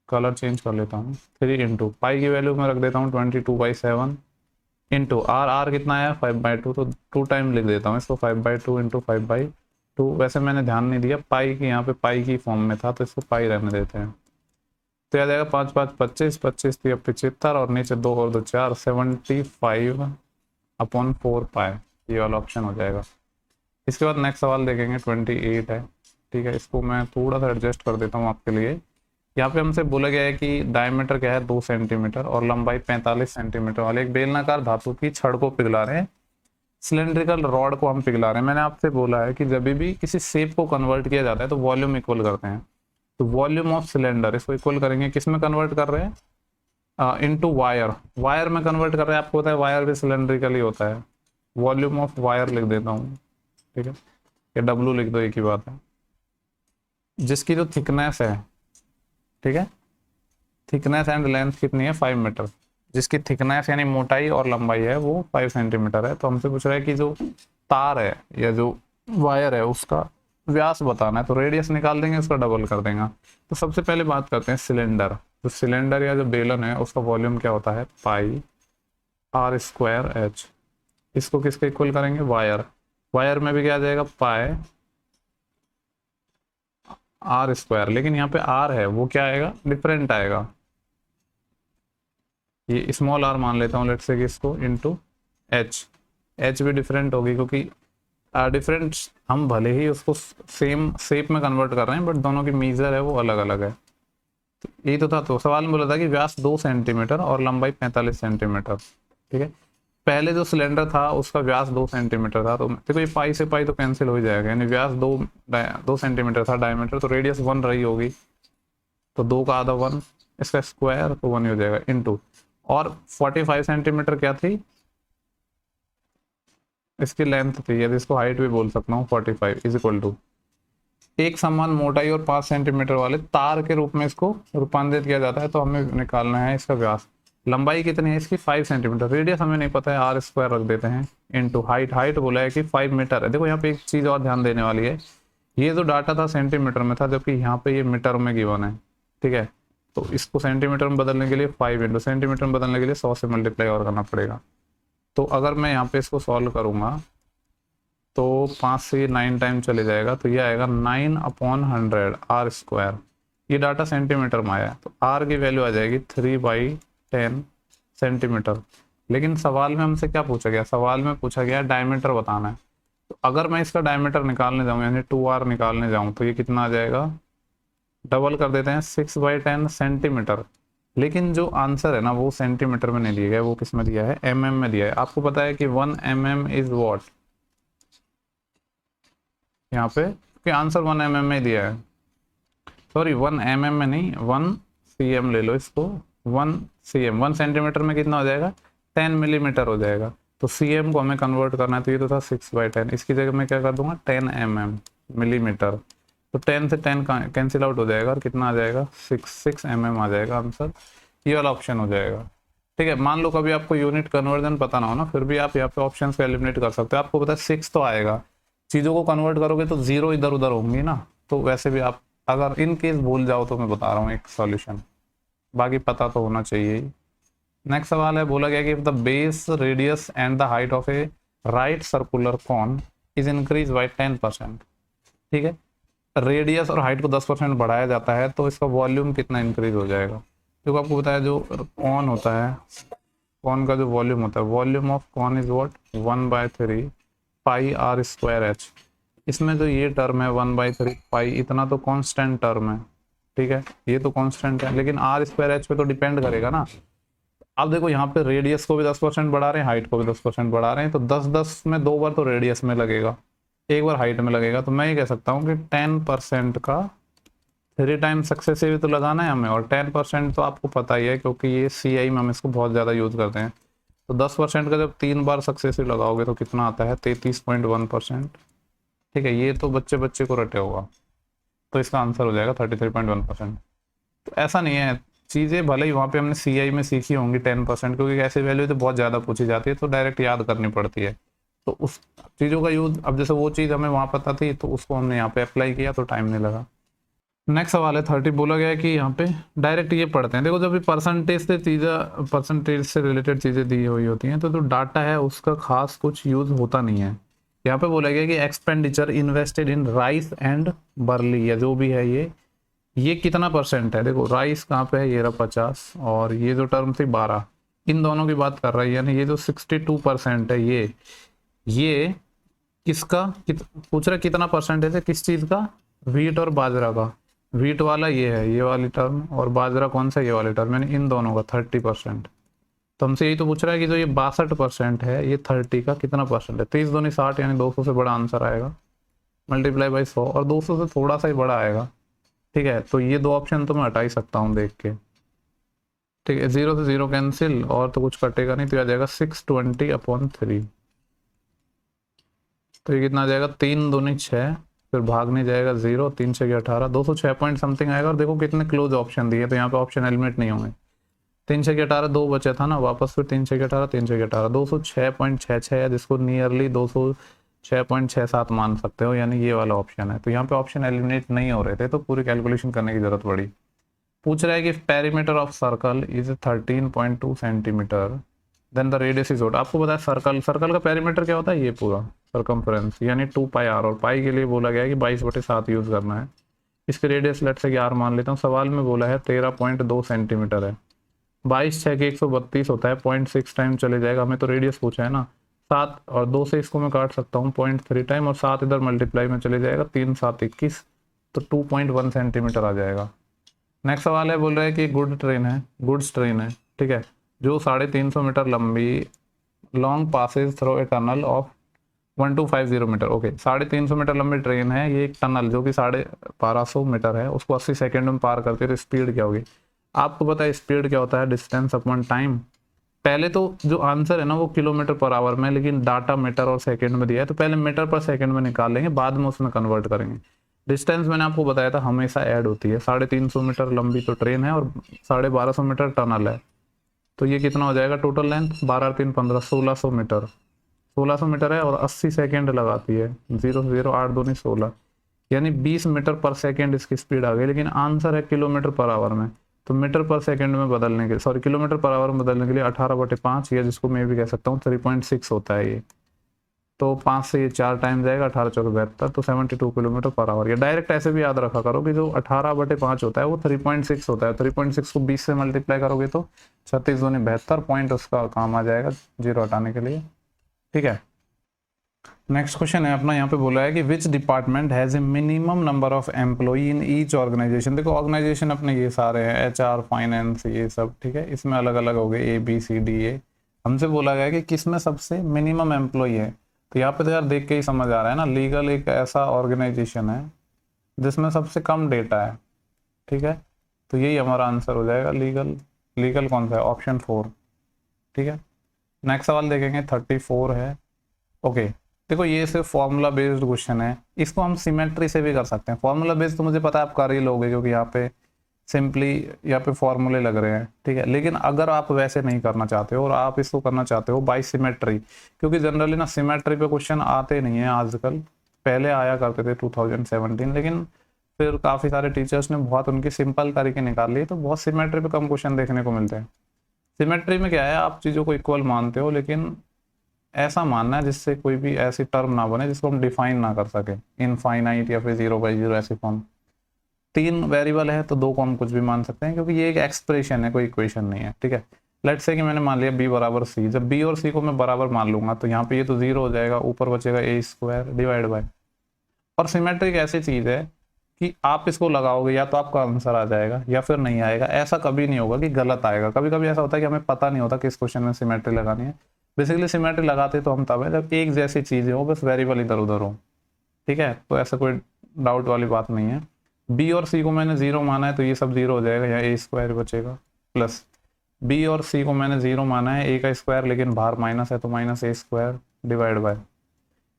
कलर चेंज कर लेता हूँ, 3 × पाई की वैल्यू में रख देता हूँ 22/7 इंटू आर कितना है 5/2, तो 2 टाइम लिख देता हूँ इसको, 5/2 × 5/2। वैसे मैंने ध्यान नहीं दिया पाई की, यहाँ पे पाई की फॉर्म में था तो इसको पाई रहने देते हैं। तो आ जाएगा 5 5 25, 25 3 75 और नीचे 2 और 2 4, 75/4π, ये वाला ऑप्शन हो जाएगा। इसके बाद नेक्स्ट सवाल देखेंगे 28 है, ठीक है, इसको मैं थोड़ा सा एडजस्ट कर देता हूँ आपके लिए। यहाँ पे हमसे बोला गया है कि डायमीटर क्या है 2 सेंटीमीटर और लंबाई 45 सेंटीमीटर वाले एक बेलनाकार धातु की छड़ को पिघला रहे हैं, सिलेंड्रिकल रॉड को हम पिघला रहे हैं। मैंने आपसे बोला है कि जब भी किसी शेप को कन्वर्ट किया जाता है तो वॉल्यूम इक्वल करते हैं, तो वॉल्यूम ऑफ सिलेंडर इसको इक्वल करेंगे, किस में कन्वर्ट कर रहे हैं, इनटू वायर, वायर में कन्वर्ट कर रहे हैं। आपको पता है वायर भी सिलेंड्रिकल ही होता है, वॉल्यूम ऑफ वायर लिख देता हूँ, ठीक है, ये W लिख दो, एक ही बात है। जिसकी जो थिकनेस है, ठीक है, थिकनेस एंड लेंथ कितनी है 5 मीटर, जिसकी थिकनेस यानी मोटाई और लंबाई है वो 5 सेंटीमीटर है। तो हमसे पूछ रहा है कि जो तार है या जो वायर है उसका व्यास बताना है, तो रेडियस निकाल देंगे, उसका डबल कर देंगे। तो सबसे पहले बात करते हैं सिलेंडर, जो सिलेंडर या जो बेलन है उसका वॉल्यूम क्या होता है πr²h। इसको किसके इक्वल करेंगे, वायर, वायर में भी क्या आ जाएगा πr², लेकिन यहाँ पे r है वो क्या आएगा, डिफरेंट आएगा, ये स्मॉल r मान लेता हूँ लेट्स से कि इसको, इनटू h भी डिफरेंट होगी, क्योंकि डिफरेंट हम भले ही उसको सेम शेप में कन्वर्ट कर रहे हैं बट दोनों की मीजर है वो अलग अलग है। तो यही तो था, तो सवाल में बोला था कि व्यास 2 सेंटीमीटर और लंबाई 45 सेंटीमीटर, ठीक है। पहले जो सिलेंडर था उसका व्यास 2 सेंटीमीटर था, तो देखो ये पाई से पाई तो कैंसिल हो जाएगा, यानी व्यास 2 सेंटीमीटर था डायमीटर, तो रेडियस 1 रही होगी, तो 2 का आधा 1, इसका स्क्वायर तो 1 ही हो जाएगा, इनटू, और 45 सेंटीमीटर क्या थी इसकी लेंथ थी, यदि इसको हाइट भी बोल सकता हूँ 45 इज इक्वल टू एक समान मोटाई और 5 सेंटीमीटर वाले तार के रूप में इसको रूपांतरित किया जाता है। तो हमें निकालना है इसका व्यास। लंबाई कितनी है इसकी 5 सेंटीमीटर, रेडियस हमें नहीं पता है, आर स्क्वायर रख देते हैं इनटू हाइट। हाइट बोला है कि 5 मीटर है। देखो यहाँ पे एक चीज़ और ध्यान देने वाली है, ये जो डाटा था सेंटीमीटर में था, जबकि यहाँ पे ये मीटर में गिवन है, ठीक है। तो इसको सेंटीमीटर में बदलने के लिए 5 इंटू सेंटीमीटर में बदलने के लिए 100 से मल्टीप्लाई और करना पड़ेगा। तो अगर मैं यहाँ पे इसको सॉल्व करूँगा तो 5 से 9 टाइम चले जाएगा, तो ये आएगा 9/100 आर स्क्वायर। ये डाटा सेंटीमीटर में आया, तो आर की वैल्यू आ जाएगी 3/10 सेंटीमीटर। लेकिन सवाल में हमसे क्या पूछा गया, सवाल में पूछा गया डायमीटर बताना है। तो अगर मैं इसका डायमीटर निकालने जाऊँ यानी 2r निकालने जाऊँ तो ये कितना आ जाएगा, डबल कर देते हैं 6/10 सेंटीमीटर। लेकिन जो आंसर है ना वो सेंटीमीटर में नहीं दिया गया, वो किस में दिया है, mm में दिया है। आपको पता है कि 1 mm इज वॉट, यहाँ पे कि आंसर 1 mm में दिया है, सॉरी 1 mm में नहीं 1 cm ले लो इसको, 1 cm 1 सेंटीमीटर में कितना हो जाएगा, 10 मिलीमीटर हो जाएगा। तो cm को हमें कन्वर्ट करना है, तो ये तो था 6/10, इसकी जगह मैं क्या कर दूंगा 10 mm मिलीमीटर। तो 10 से 10 कैंसिल आउट हो जाएगा और कितना आ जाएगा 6 mm आ जाएगा आंसर। ये वाला ऑप्शन हो जाएगा, ठीक है। मान लो कभी आपको यूनिट कन्वर्जन पता ना हो ना, फिर भी आप यहाँ पे ऑप्शन को एलिमिनेट कर सकते हो। आपको पता है 6 तो आएगा, चीज़ों को कन्वर्ट करोगे तो 0 इधर उधर होंगी ना, तो वैसे भी आप अगर इन केस भूल जाओ तो मैं बता रहा हूँ एक सॉल्यूशन, बाकी पता तो होना चाहिए ही। नेक्स्ट सवाल है, बोला गया कि the base radius and the height of a right circular cone is increase by 10%, ठीक है। रेडियस और हाइट को 10% बढ़ाया जाता है तो इसका वॉल्यूम कितना इंक्रीज हो जाएगा। क्योंकि आपको बताया जो कॉन होता है, कॉन का जो वॉल्यूम होता है, volume of cone is what 1/3 pi R square H. इसमें जो ये टर्म है 1/3 पाई, इतना तो कांस्टेंट टर्म है, ठीक है, ये तो कांस्टेंट है, लेकिन आर स्क्वायर एच पे तो डिपेंड करेगा ना। अब देखो यहाँ पे रेडियस को भी 10% बढ़ा रहे हैं, हाइट को भी 10% बढ़ा रहे हैं, तो 10-10 में 2 बार तो रेडियस में लगेगा, 1 बार हाइट में लगेगा। तो मैं ये कह सकता हूँ कि 10% का 3 टाइम सक्सेसिव तो लगाना है हमें, और 10% तो आपको पता ही है क्योंकि ये CI में हम इसको बहुत ज़्यादा यूज़ करते हैं। तो 10% का जब 3 बार सक्सेसिव लगाओगे तो कितना आता है 33.1%, ठीक है। ये तो बच्चे बच्चे को रटे होगा, तो इसका आंसर हो जाएगा 33.1%। तो ऐसा नहीं है, चीज़ें भले ही वहाँ पे हमने CI में सीखी होंगी 10%, क्योंकि ऐसी वैल्यू तो बहुत ज़्यादा पूछी जाती है तो डायरेक्ट याद करनी पड़ती है। तो उस चीज़ों का यूज़, अब जैसे वो चीज़ हमें वहाँ पता थी तो उसको हमने यहाँ पे अप्लाई किया तो टाइम नहीं लगा। नेक्स्ट सवाल है 30, बोला गया है कि यहाँ पे डायरेक्ट ये पढ़ते हैं। देखो जब भी परसेंटेज से रिलेटेड चीज़ें दी हुई होती हैं तो जो डाटा है उसका खास कुछ यूज़ होता नहीं है। यहाँ पे बोला गया कि expenditure invested in rice and barley, या जो भी है ये कितना परसेंट है। देखो राइस कहाँ पे है, ये रहा 50, और ये जो टर्म थी 12, इन दोनों की बात कर रहा है, यानी ये जो 62% है ये किसका पूछ रहा है, कितना परसेंटेज है किस चीज़ का, वीट और बाजरा का। वीट वाला ये है ये वाली टर्म, और बाजरा कौन सा, ये वाली टर्म, यानी इन दोनों का 30%। तो हमसे यही तो पूछ रहा है कि जो ये 62% है ये 30 का कितना परसेंट है। 30 दूनी 60, यानी 200 से बड़ा आंसर आएगा, मल्टीप्लाई बाई 100, और 200 से थोड़ा सा ही बड़ा आएगा, ठीक है। तो ये 2 ऑप्शन तो मैं हटा ही सकता हूँ देख के, ठीक है। 0 से 0 कैंसिल, और तो कुछ कटेगा नहीं, तो आ जाएगा 620/3। तो ये कितना आ जाएगा 3 दूनी 6, फिर भागने जाएगा 0, 3 6 18, 206 पॉइंट समथिंग आएगा। और देखो कितने क्लोज ऑप्शन दिए, तो यहाँ पे ऑप्शन एलिमिनेट नहीं होंगे। 3 6 18 2 बचा था ना, वापस फिर 3 6 18 3 6 18, 206.66 है, जिसको नियरली 206.67 मान सकते हो, यानी ये वाला ऑप्शन है। तो यहाँ पे ऑप्शन एलिमिनेट नहीं हो रहे थे, तो पूरी कैलकुलेशन करने की जरूरत पड़ी। पूछ रहा है कि perimeter of circle is 13.2 centimeter, then the radius is what. आपको पता है सर्कल का पेरीमीटर क्या होता है, ये पूरा सर्कम्फ्रेंस, यानी 2πr, और पाई के लिए बोला गया है कि 22/7 यूज करना है। इसके रेडियस लेट से r मान लेता हूँ। सवाल में बोला है 13.2 सेंटीमीटर है, 22 6 के 132 होता है, 0.6 टाइम चले जाएगा। हमें तो रेडियस पूछा है ना, 7 और 2 से इसको मैं काट सकता हूँ 0.3 टाइम, और 7 इधर मल्टीप्लाई में चले जाएगा, 3 7 21, तो 2.1 सेंटीमीटर आ जाएगा। नेक्स्ट सवाल है, बोल रहा है कि गुड्स ट्रेन है, ठीक है, जो 350 मीटर लंबी long passage through a tunnel of 1250 meter. Okay, 350 meter लंबी ट्रेन है, ये एक टनल जो कि 1250 मीटर है, उसको 80 सेकेंड में पार करती है, तो स्पीड क्या होगी। आपको पता है स्पीड क्या होता है, डिस्टेंस अपॉन टाइम। पहले तो जो आंसर है ना वो किलोमीटर पर आवर में, लेकिन डाटा मीटर और सेकंड में दिया है, तो पहले मीटर पर सेकंड में निकाल लेंगे, बाद में उसमें कन्वर्ट करेंगे। डिस्टेंस मैंने आपको बताया था हमेशा ऐड होती है। 350 मीटर लंबी तो ट्रेन है और 1250 मीटर टनल है, तो ये कितना हो जाएगा टोटल लेंथ? 12 3 15 1600 मीटर। 1600 मीटर है और 80 सेकेंड लगाती है। 0 से 0 8 दूनी 16, यानी 20 मीटर पर सेकेंड इसकी स्पीड आ गई। लेकिन आंसर है किलोमीटर पर आवर में, तो मीटर पर सेकेंड में बदलने के सॉरी किलोमीटर पर आवर में बदलने के लिए 18/5 या जिसको मैं भी कह सकता हूँ 3.6 होता है ये। तो 5 से ये 4 टाइम जाएगा, 18 चौके 72, तो 72 किलोमीटर पर आवर। या डायरेक्ट ऐसे भी याद रखा करो कि जो 18/5 होता है वो 3.6 होता है। 3.6 को 20 से मल्टीप्लाई करोगे तो 36 दूनी 72 पॉइंट उसका काम आ जाएगा 0 हटाने के लिए। ठीक है, नेक्स्ट क्वेश्चन है अपना। यहाँ पे बोला है कि which department has a minimum number of employee in each organization. देखो ऑर्गेनाइजेशन अपने ये सारे हैं, HR, फाइनेंस, ये सब। ठीक है, इसमें अलग अलग हो गए ABCD। हमसे बोला गया कि किसमें सबसे मिनिमम एम्प्लॉई है। तो यहाँ पे तो यार देख के ही समझ आ रहा है ना, लीगल एक ऐसा ऑर्गेनाइजेशन है जिसमें सबसे कम डेटा है। ठीक है, तो यही हमारा आंसर हो जाएगा लीगल। लीगल कौन सा है? ऑप्शन 4। ठीक है, नेक्स्ट सवाल देखेंगे 34 है। ओके, देखो ये सिर्फ फॉर्मूला बेस्ड क्वेश्चन है, इसको हम सिमेट्री से भी कर सकते हैं। फॉर्मूला बेस्ड तो मुझे पता है आप कर ही लोगे क्योंकि यहाँ पे सिंपली यहाँ पे फॉर्मूले लग रहे हैं। ठीक है, लेकिन अगर आप वैसे नहीं करना चाहते हो और आप इसको करना चाहते हो बाई सिमेट्री, क्योंकि जनरली ना सिमेट्री पे क्वेश्चन आते नहीं है आजकल। पहले आया करते थे 2017, लेकिन फिर काफ़ी सारे टीचर्स ने बहुत उनकी सिंपल तरीके निकाल लिए, तो बहुत सिमेट्री पे कम क्वेश्चन देखने को मिलते हैं। सिमेट्री में क्या है, आप चीज़ों को इक्वल मानते हो, लेकिन ऐसा मानना है जिससे कोई भी ऐसी टर्म ना बने जिसको हम डिफाइन ना कर सके, इनफाइनाइट या फिर 0/0 ऐसी फॉर्म। 3 वेरिएबल है तो 2 को हम कुछ भी मान सकते हैं क्योंकि ये एक एक्सप्रेशन है, कोई इक्वेशन नहीं है। ठीक है, लेट्स से कि मैंने मान लिया B बराबर C। जब B और C को मैं बराबर मान लूंगा तो यहाँ पे ये तो 0 हो जाएगा, ऊपर बचेगा A² डिवाइड बाय। और सिमेट्रिक ऐसी चीज़ है कि आप इसको लगाओगे या तो आपका आंसर आ जाएगा या फिर नहीं आएगा। ऐसा कभी नहीं होगा कि गलत आएगा। कभी कभी ऐसा होता है कि हमें पता नहीं होता किस क्वेश्चन में सिमेट्री लगानी है। बेसिकली सिमेट्री लगाते तो हम तब है जब एक जैसी चीज़ें हो, बस वेरिएबल इधर उधर हो। ठीक है, तो ऐसा कोई डाउट वाली बात नहीं है। B और C को मैंने 0 माना है तो ये सब 0 हो जाएगा, यहाँ A² बचेगा प्लस B और C को मैंने 0 माना है, A का स्क्वायर, लेकिन बाहर माइनस है तो -A² डिवाइड बाय।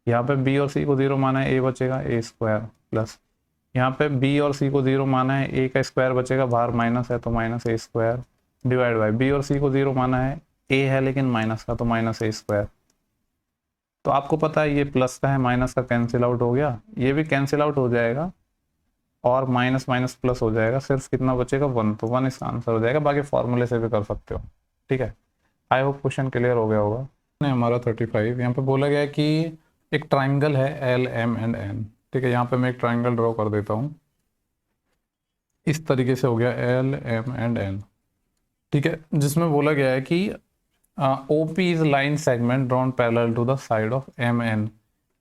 यहाँ पे B और C को 0 माना है, A बचेगा A² प्लस यहाँ पे B और C को 0 माना है, A का स्क्वायर बचेगा, बाहर माइनस है तो -A² डिवाइड बाय। B और C को 0 माना है, A है लेकिन माइनस का तो -A²। तो आपको पता है ये प्लस का है, माइनस का कैंसिल आउट हो गया, ये भी कैंसिल आउट हो जाएगा और माइनस माइनस प्लस हो जाएगा। सिर्फ कितना बचेगा? 1, तो 1 इसका आंसर हो जाएगा। बाकी फॉर्मूले से भी कर सकते हो। ठीक है, आई होप क्वेश्चन क्लियर हो गया होगा। हमारा 35 यहाँ पे बोला गया है कि एक ट्राइंगल है L, M एंड N। ठीक है, यहाँ पे मैं एक ट्राइंगल ड्रॉ कर देता हूँ। इस तरीके से हो गया L, M एंड N। ठीक है, जिसमें बोला गया है कि OP is line segment drawn parallel to the side of MN।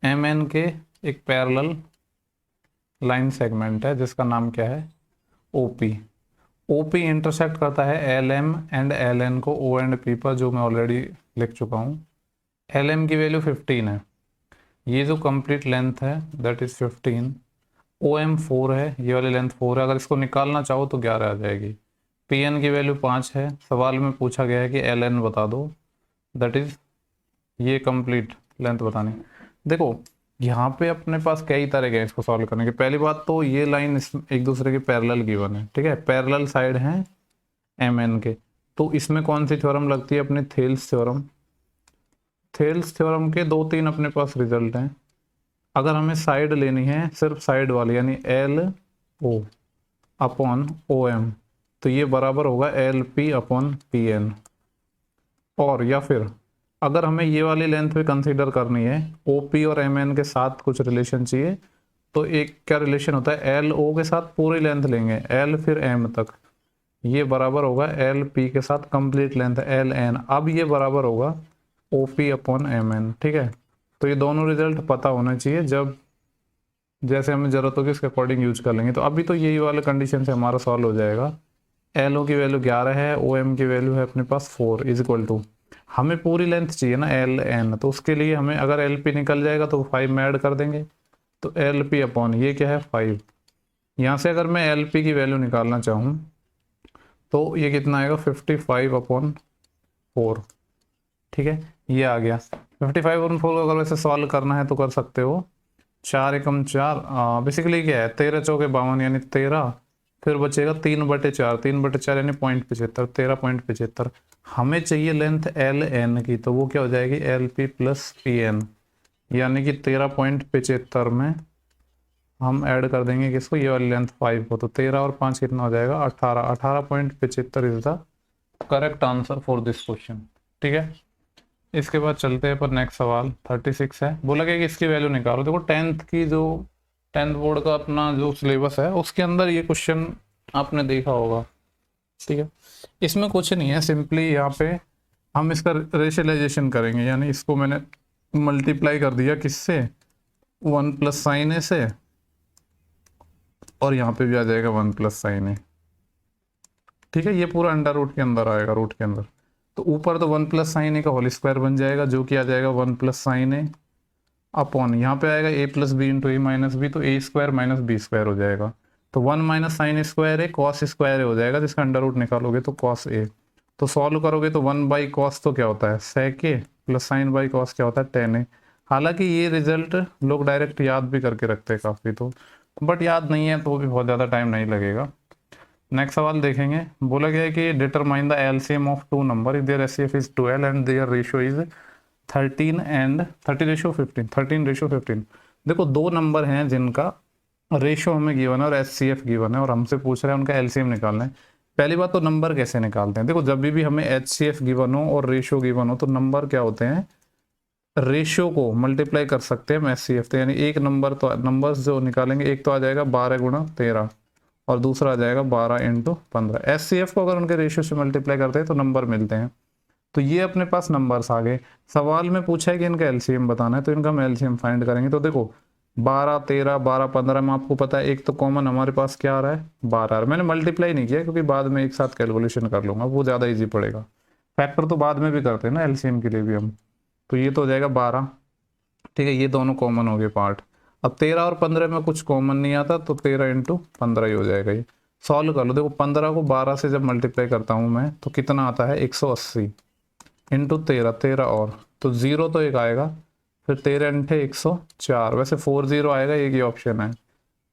MN के एक पैरेलल लाइन सेगमेंट है जिसका नाम क्या है? OP। OP इंटरसेक्ट करता है LM एंड LN को O एंड P पर, जो मैं ऑलरेडी लिख चुका हूँ। LM की वैल्यू 15 है, ये जो कंप्लीट लेंथ है दैट इज 15। OM 4 है, ये वाली लेंथ 4 है। अगर इसको निकालना चाहो तो 11 आ जाएगी। PN की वैल्यू 5 है। सवाल में पूछा गया है कि LN बता दो, दैट इज ये कंप्लीट लेंथ बतानी। देखो यहाँ पे अपने पास कई तरह के इसको सॉल्व करने की। पहली बात तो ये लाइन एक दूसरे के पैरेलल गिवन है। ठीक है, पैरेलल साइड हैं MN के, तो इसमें कौन सी थ्योरम लगती है? अपने थेल्स थ्योरम। थेल्स थ्योरम के 2-3 अपने पास रिजल्ट हैं। अगर हमें साइड लेनी है, सिर्फ साइड वाली, यानी LO अपॉन OM, तो ये बराबर होगा LP अपॉन PN। और या फिर अगर हमें ये वाली लेंथ भी कंसीडर करनी है, OP और MN के साथ कुछ रिलेशन चाहिए, तो एक क्या रिलेशन होता है? LO के साथ पूरी लेंथ लेंगे, L फिर M तक, ये बराबर होगा LP के साथ कंप्लीट लेंथ LN। अब ये बराबर होगा OP अपॉन MN। ठीक है, तो ये दोनों रिजल्ट पता होना चाहिए, जब जैसे हमें ज़रूरत होगी उसके अकॉर्डिंग यूज कर लेंगे। तो अभी तो यही वाले कंडीशन से हमारा सॉल्व हो जाएगा। LO की वैल्यू 11 है, OM की वैल्यू है अपने पास 4 इज इक्वल टू, हमें पूरी लेंथ चाहिए ना LN, तो उसके लिए हमें अगर LP निकल जाएगा तो 5 में ऐड कर देंगे, तो LP अपॉन ये क्या है 5। यहाँ से अगर मैं LP की वैल्यू निकालना चाहूँ तो ये कितना आएगा? 55 अपॉन 4। ठीक है, ये आ गया 55 अपॉन 4। अगर वैसे सॉल्व करना है तो कर सकते हो, 4 एकम 4, बेसिकली क्या है 13 चौके 52 यानी 13, फिर बचेगा 3/4, 3/4 यानी 0.75, 13.75। हमें चाहिए लेंथ एल एन की, तो वो क्या हो जाएगी L P plus P N, यानी कि 13.75 में हम ऐड कर देंगे किसको, ये वाली लेंथ 5 को, तो 13 और 5 कितना हो जाएगा 18, 18.75 is the correct answer for this question. ठीक है, इसके बाद चलते हैं पर नेक्स्ट सवाल 36 है। बोला गया कि इसकी वैल्यू निकालो। देखो 10th की जो 10th बोर्ड का अपना जो सिलेबस है उसके अंदर ये क्वेश्चन आपने देखा होगा। ठीक है, इसमें कुछ नहीं है, सिंपली यहाँ पे हम इसका रेशलाइजेशन करेंगे, यानी इसको मैंने मल्टीप्लाई कर दिया किससे 1 प्लस साइन ए से, और यहाँ पे भी आ जाएगा 1 प्लस साइन ए। ठीक है, ये पूरा अंडर रूट के अंदर आएगा, रूट के अंदर, तो ऊपर तो 1 प्लस साइन ए का होल स्क्वायर बन जाएगा, जो कि आ जाएगा 1 प्लस साइन ए अपॉन यहाँ पे आएगा ए प्लस बी इंटू ए माइनस बी, तो ए स्क्वायर माइनस बी स्क्वायर हो जाएगा, तो 1 माइनस साइन स्क्वायर ए कॉस स्क्वायर ए हो जाएगा, जिसका अंडर रूट निकालोगे तो कॉस ए। तो सॉल्व करोगे तो 1 बाई कॉस तो क्या होता है सेक ए, प्लस साइन बाई कॉस क्या होता है टेन ए। हालांकि ये रिजल्ट लोग डायरेक्ट याद भी करके रखते हैं काफ़ी, तो बट याद नहीं है तो भी बहुत ज़्यादा टाइम नहीं लगेगा। नेक्स्ट सवाल देखेंगे। बोला गया है कि determine the LCM of two number if their HCF is 12 and their ratio is 13 and 30:15, 13:15। देखो दो नंबर हैं जिनका रेशियो हमें गिवन है और एचसीएफ गिवन है, और हमसे पूछ रहे हैं उनका एलसीएम निकालना है। पहली बात तो नंबर कैसे निकालते हैं, देखो जब भी हमें एचसीएफ गिवन हो और रेशियो गिवन हो तो नंबर क्या होते हैं, रेशियो को मल्टीप्लाई कर सकते हैं हम एचसीएफ, तो यानी एक नंबर, तो नंबर्स जो निकालेंगे एक तो आ जाएगा 12 गुणा 13 और दूसरा आ जाएगा 12 इंटू 15। एचसीएफ को अगर उनके रेशियो से मल्टीप्लाई करते हैं तो नंबर मिलते हैं। तो ये अपने पास नंबर्स आ गए। सवाल में पूछा है कि इनका एलसीएम बताना है, तो इनका हम एलसीएम फाइंड करेंगे। तो देखो 12 13 12 15 में आपको पता है एक तो कॉमन हमारे पास क्या आ रहा है 12। मैंने मल्टीप्लाई नहीं किया क्योंकि बाद में एक साथ कैलकुलेशन कर लूंगा, वो ज़्यादा ईजी पड़ेगा। फैक्टर तो बाद में भी करते हैं ना एलसीएम के लिए भी हम, तो ये तो हो जाएगा 12। ठीक है, ये दोनों कॉमन हो गए पार्ट। अब 13 और 15 में कुछ कॉमन नहीं आता, तो 13 इंटू 15 ही हो जाएगा। ये सॉल्व कर लो। देखो 15 को 12 से जब मल्टीप्लाई करता हूँ मैं तो कितना आता है 180 इंटू 13, 13 और तो जीरो तो एक आएगा, फिर 13 इंठे 104, वैसे 40 आएगा, एक ही ऑप्शन है।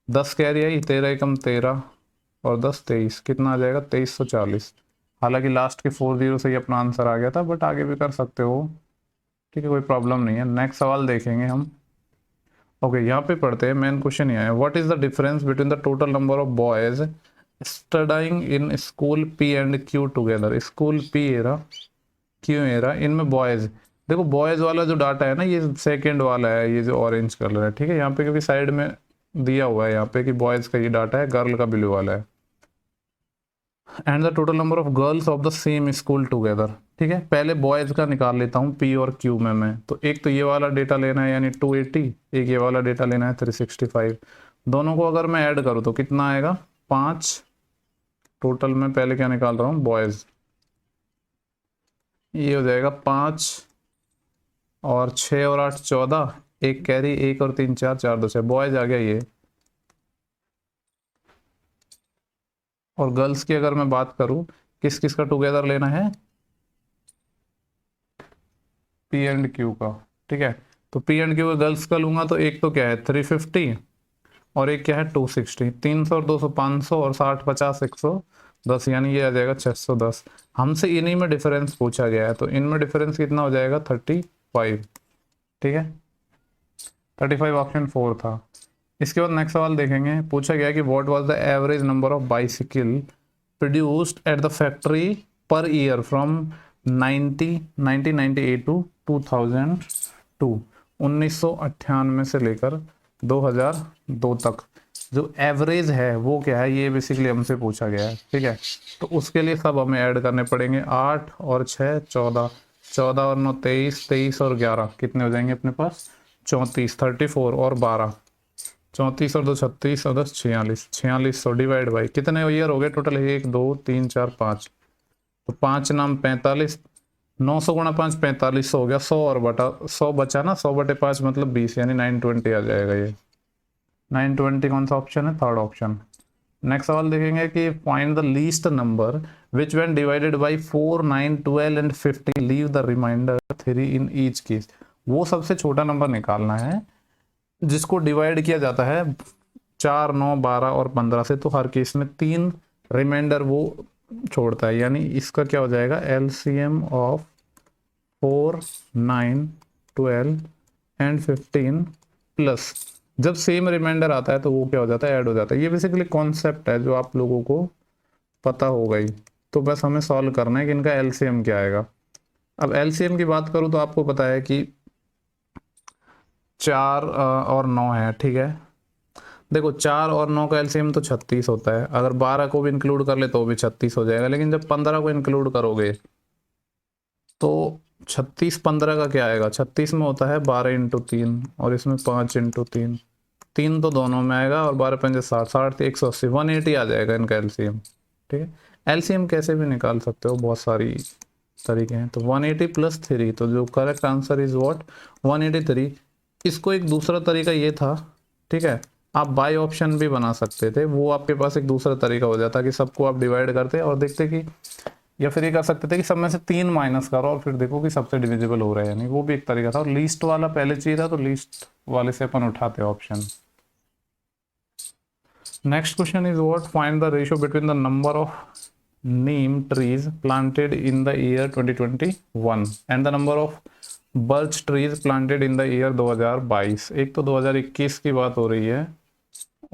10 कैरी आई, 13 एकम 13 और 10 23, कितना आ जाएगा 2340। हालांकि लास्ट के 40 से ही अपना आंसर आ गया था, बट आगे भी कर सकते हो। ठीक है, कोई प्रॉब्लम नहीं है। नेक्स्ट सवाल देखेंगे हम। ओके, यहाँ पे पढ़ते हैं। मेन क्वेश्चन ये है, what is the difference between the total number of boys studying in school P and Q together. School P era Q era, इनमें बॉयज, देखो बॉयज वाला जो डाटा है ना ये सेकंड वाला है, ये जो ऑरेंज कलर है। ठीक है, यहाँ पे क्योंकि साइड में दिया हुआ है यहाँ पे कि बॉयज का ये डाटा है, गर्ल का ब्लू वाला है। And the total number of girls of the same school together. ठीक है, पहले बॉयज का निकाल लेता हूँ पी और क्यू में मैं, तो एक तो ये वाला डेटा लेना है यानी 280, एक ये वाला डेटा लेना है 365। दोनों को अगर मैं ऐड करूँ तो कितना आएगा 5। टोटल में पहले क्या निकाल रहा हूँ बॉयज, ये हो जाएगा 5 और 6 और 8 14, एक कैरी, 1 और 3 4, 4 2 6, बॉयज आ गया ये। और गर्ल्स की अगर मैं बात करूं किस किस का टुगेदर लेना है, पी एंड क्यू का। ठीक है, तो पी एंड क्यू का गर्ल्स का लूंगा तो एक तो क्या है 350 और एक क्या है 260, 300 और 200 500 और 60 50 110, यानी ये आ जाएगा 610। हमसे इन्हीं में डिफरेंस पूछा गया है, तो इनमें डिफरेंस कितना हो जाएगा 35। ठीक है, 35 ऑप्शन 4 था। इसके बाद नेक्स्ट सवाल देखेंगे। पूछा गया कि what was the average number of bicycle produced at the factory per year from 1998 to 2002, 1998 से लेकर 2002 तक जो एवरेज है वो क्या है, ये बेसिकली हमसे पूछा गया है। ठीक है, तो उसके लिए सब हमें ऐड करने पड़ेंगे। 8 और 6 14, 14 और 9 23, 23 और 11 कितने हो जाएंगे अपने पास 34, 34 और 12, 34 और 2 36 और 10 46, 4600 डिवाइड बाई कितने ईयर हो गए टोटल 1 2 3 4 5, तो 5 नाम 45, 900 गुणा 5 4500 हो गया। 100 और बटा 100 बचा ना, 100/5 मतलब 20, यानी 920 आ जाएगा। ये 920 कौन सा ऑप्शन है, थर्ड ऑप्शन। नेक्स्ट सवाल देखेंगे कि find the least number which when divided by 4 9 12 and 50 leave the remainder 3 in each case. वो सबसे छोटा नंबर निकालना है जिसको डिवाइड किया जाता है 4, 9, 12 और 15 से, तो हर केस में 3 रिमाइंडर वो छोड़ता है। यानी इसका क्या हो जाएगा, एलसीएम ऑफ 4, 9, 12 एंड 15 प्लस, जब सेम रिमाइंडर आता है तो वो क्या हो जाता है, ऐड हो जाता है। ये बेसिकली कॉन्सेप्ट है जो आप लोगों को पता होगा ही। तो बस हमें सॉल्व करना है कि इनका एलसीएम क्या आएगा। अब एलसीएम की बात करूँ तो आपको पता है कि 4 और 9 है, ठीक है। देखो 4 और 9 का एलसीएम तो 36 होता है, अगर 12 को भी इंक्लूड कर ले तो भी 36 हो जाएगा, लेकिन जब 15 को इंक्लूड करोगे तो 36 15 का क्या आएगा, 36 में होता है 12 इंटू 3 और इसमें 5 इंटू 3, 3 तो दोनों में आएगा और 12 पंजे 60, 60 180, 180 आ जाएगा इनका एलसीएम, ठीक है। एलसीएम कैसे भी निकाल सकते हो, बहुत सारी तरीके हैं। तो 180 प्लस 3, तो जो करेक्ट आंसर इज व्हाट, 183। इसको एक दूसरा तरीका ये था, ठीक है, आप बाय ऑप्शन भी बना सकते थे, वो आपके पास एक दूसरा तरीका हो जाता कि सबको आप डिवाइड करते और देखते कि, या फिर ये कर सकते थे कि सब में से 3 माइनस करो और फिर देखो कि सबसे डिविजिबल हो रहा है या नहीं, वो भी एक तरीका था। और लीस्ट वाला पहले चाहिए था तो लीस्ट वाले से अपन उठाते option. Next question is what, find the ratio between the number of Neem trees planted in the year 2021 and the number of birch trees planted in the year 2022। एक तो 2021 की बात हो रही है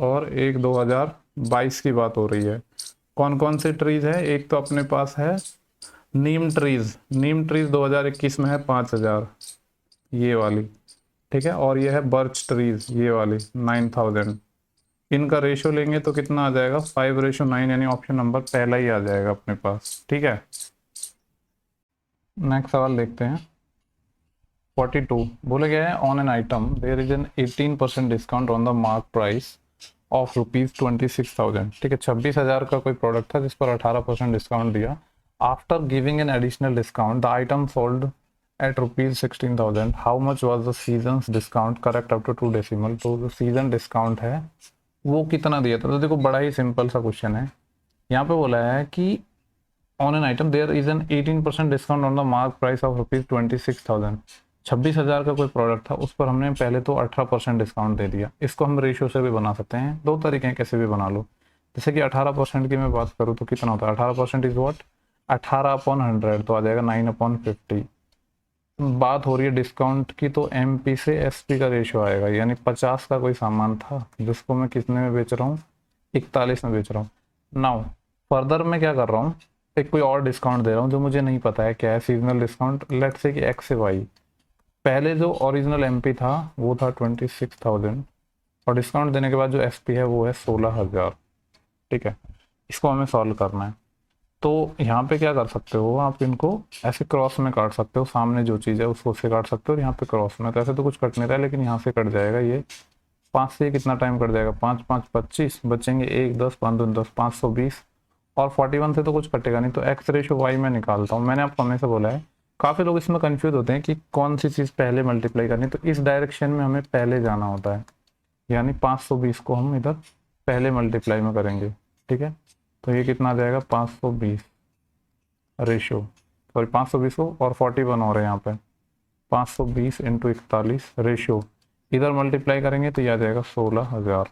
और एक 2022 की बात हो रही है। कौन कौन से ट्रीज है, एक तो अपने पास है नीम ट्रीज, नीम ट्रीज 2021 में है 5000, ये वाली, ठीक है। और ये है बर्च ट्रीज, ये वाली 9000। इनका रेशियो लेंगे तो कितना आ जाएगा, 5:9, यानी ऑप्शन नंबर पहला ही आ जाएगा अपने पास, ठीक है। नेक्स्ट सवाल देखते हैं। 42 बोले गया है, on an item there is an 18% discount on the mark price of ₹26,000, ठीक है। 26,000 का कोई प्रोडक्ट था जिस पर 18% डिस्काउंट दिया। After giving an additional discount the item sold at ₹16,000, how much was the season discount, correct up to 2 decimal. तो जो सीजन डिस्काउंट है वो कितना दिया था, तो देखो बड़ा ही सिंपल सा क्वेश्चन है। यहाँ पे बोला है कि on an item there is an 18% discount on the mark price of ₹26,000। 26,000 का कोई प्रोडक्ट था, उस पर हमने पहले तो 18% डिस्काउंट दे दिया। इसको हम रेशियो से भी बना सकते हैं, दो तरीके हैं कैसे भी बना लो। जैसे कि 18% की मैं बात करूँ तो कितना होता है, 18% इज वॉट, 18/100, तो आ जाएगा 9/50। बात हो रही है डिस्काउंट की, तो MP से SP का रेशियो आएगा, यानी 50 का कोई सामान था जिसको मैं कितने में बेच रहा हूँ, 41 में बेच रहा हूँ। नाउ फर्दर मैं क्या कर रहा हूँ, एक कोई और डिस्काउंट दे रहा हूँ जो मुझे नहीं पता है क्या है, सीजनल डिस्काउंट, लेट्स से कि X से Y। पहले जो ओरिजिनल MP था वो था 26,000 और डिस्काउंट देने के बाद जो SP है वो है 16,000, ठीक है। इसको हमें सॉल्व करना है। तो यहाँ पे क्या कर सकते हो, आप इनको ऐसे क्रॉस में काट सकते हो, सामने जो चीज़ है उसको उससे काट सकते हो, और यहाँ पे क्रॉस में, तो ऐसे तो कुछ कट नहीं रहा है लेकिन यहाँ से कट जाएगा ये 5 से। कितना टाइम कट जाएगा, 5 5 25, बचेंगे 1 10 5 2 10, 520, और 41 से तो कुछ कटेगा नहीं, तो X रेशो Y में निकालता हूँ। मैंने आपको हमेशा बोला है, काफ़ी लोग इसमें कंफ्यूज होते हैं कि कौन सी चीज़ पहले मल्टीप्लाई करनी, तो इस डायरेक्शन में हमें पहले जाना होता है, यानी 520 को हम इधर पहले मल्टीप्लाई में करेंगे, ठीक है। तो ये कितना आ जाएगा, 520 रेशो, सॉरी 520 को और 41 हो रहे हैं यहाँ पे, 520 इंटू 41 रेशो, इधर मल्टीप्लाई करेंगे तो ये आ जाएगा 16,000,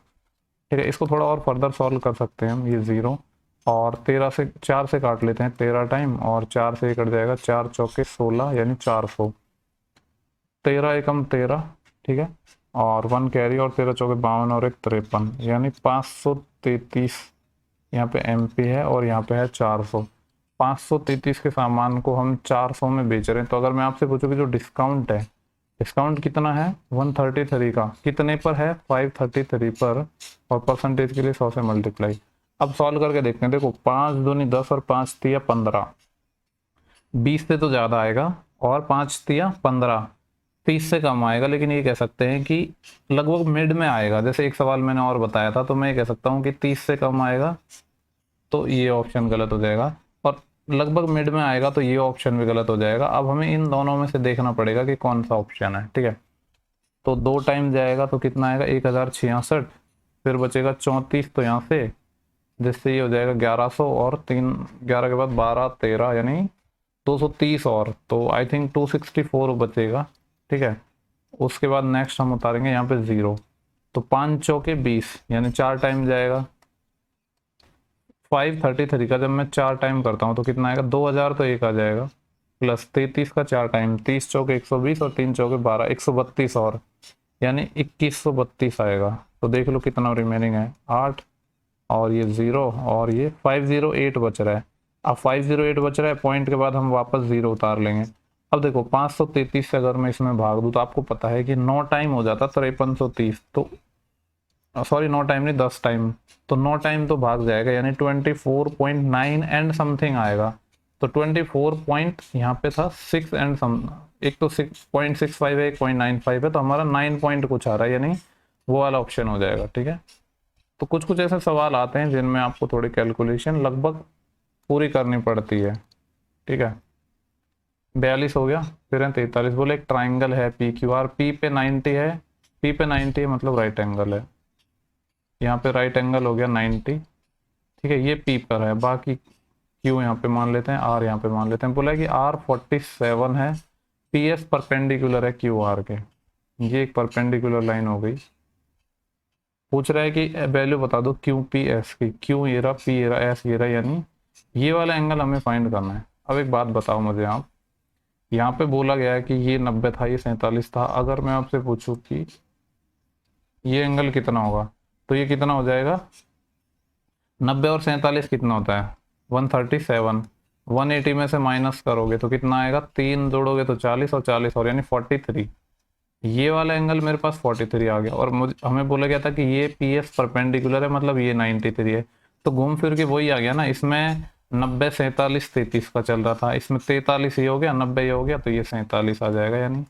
ठीक है। इसको थोड़ा और फर्दर सॉल्व कर सकते हैं हम, ये 0 और 13 से 4 से काट लेते हैं 13 टाइम, और 4 से कट जाएगा 4 चौके 16 यानी 400, 13 एकम 13, ठीक है, और 1 कैरी, और 13 चौके 52 और 1 53, यानी 533 यहाँ पे MP है और यहाँ पे है 400। 533 के सामान को हम 400 में बेच रहे हैं, तो अगर मैं आपसे पूछूं कि जो डिस्काउंट है, डिस्काउंट कितना है 133 का, कितने पर है 533 पर, और परसेंटेज के लिए 100 से मल्टीप्लाई। अब सॉल्व करके देखते हैं, देखो 5 दूनी 10 और 5 तिया 15, 20 से तो ज़्यादा आएगा, और 5 तिया 15, 30 से कम आएगा, लेकिन ये कह सकते हैं कि लगभग मिड में आएगा। जैसे एक सवाल मैंने और बताया था, तो मैं ये कह सकता हूँ कि 30 से कम आएगा, तो ये ऑप्शन गलत हो जाएगा, और लगभग मिड में आएगा तो ये ऑप्शन भी गलत हो जाएगा। अब हमें इन दोनों में से देखना पड़ेगा कि कौन सा ऑप्शन है, ठीक है। तो 2 टाइम जाएगा तो कितना आएगा, 1066, फिर बचेगा 34, तो यहाँ से जिससे ये हो जाएगा 1100, और 3 11 के बाद 12 13 यानी 230, और तो आई थिंक 264 बचेगा, ठीक है। उसके बाद नेक्स्ट हम उतारेंगे यहाँ पे 0, तो 5 चौके 20 यानी 4 टाइम जाएगा। 533 का जब मैं 4 टाइम करता हूँ तो कितना आएगा, 2000 तो एक आ जाएगा, प्लस 33 का 4 टाइम, 30 चौके 120 और 3 चौके 12, 132 और यानी 2132 आएगा। तो देख लो कितना रिमेनिंग है, 8 और ये 0 और ये 508 बच रहा है। अब 508 बच रहा है, पॉइंट के बाद हम वापस 0 उतार लेंगे। अब देखो 533 से अगर मैं इसमें भाग दूँ तो आपको पता है कि 9 टाइम हो जाता 5330, तो सॉरी 9 टाइम नहीं 10 टाइम, तो 9 टाइम तो भाग जाएगा यानी 24.9 एंड समथिंग आएगा। तो 24 पॉइंट यहाँ पे था 6 एंड सम, एक तो 6.65 है, 1.95 है, तो हमारा 9 पॉइंट कुछ आ रहा है, यानी वो वाला ऑप्शन हो जाएगा। ठीक है, तो कुछ कुछ ऐसे सवाल आते हैं जिनमें आपको थोड़ी कैलकुलेशन लगभग पूरी करनी पड़ती है। ठीक है, 42 हो गया, फिर है 43। बोले एक ट्राइंगल है पी क्यू आर, पी पे 90 है, पी पे 90 है मतलब राइट एंगल है, यहाँ पे राइट एंगल हो गया 90। ठीक है, ये पी पर है, बाकी क्यू यहाँ पे मान लेते हैं, आर यहाँ पे मान लेते हैं। बोला है कि आर 47 है, पी एस परपेंडिकुलर है क्यू आर के, ये एक परपेंडिकुलर लाइन हो गई। पूछ रहा है कि वैल्यू बता दो क्यू पी एस की, क्यू ये रहा, पी ये रहा, एस ये रहा, यानी ये वाला एंगल हमें फाइंड करना है। अब एक बात बताओ मुझे आप, यहाँ पे बोला गया है कि ये 90 था, ये 47 था, अगर मैं आपसे पूछूं कि ये एंगल कितना होगा, तो ये कितना हो जाएगा, 90 और 47 कितना होता है 137, 180 में से माइनस करोगे तो कितना आएगा, 3 जोड़ोगे तो 40 और 40 और यानी 43। ये वाला एंगल मेरे पास 43 आ गया, और मुझे हमें बोला गया था कि ये पी एस परपेंडिकुलर है मतलब ये 93 है, तो घूम फिर के वही आ गया ना। इसमें 90 47 33 का चल रहा था, इसमें 43 ये हो गया, 90 ये हो गया, तो ये 47 आ जाएगा यानी।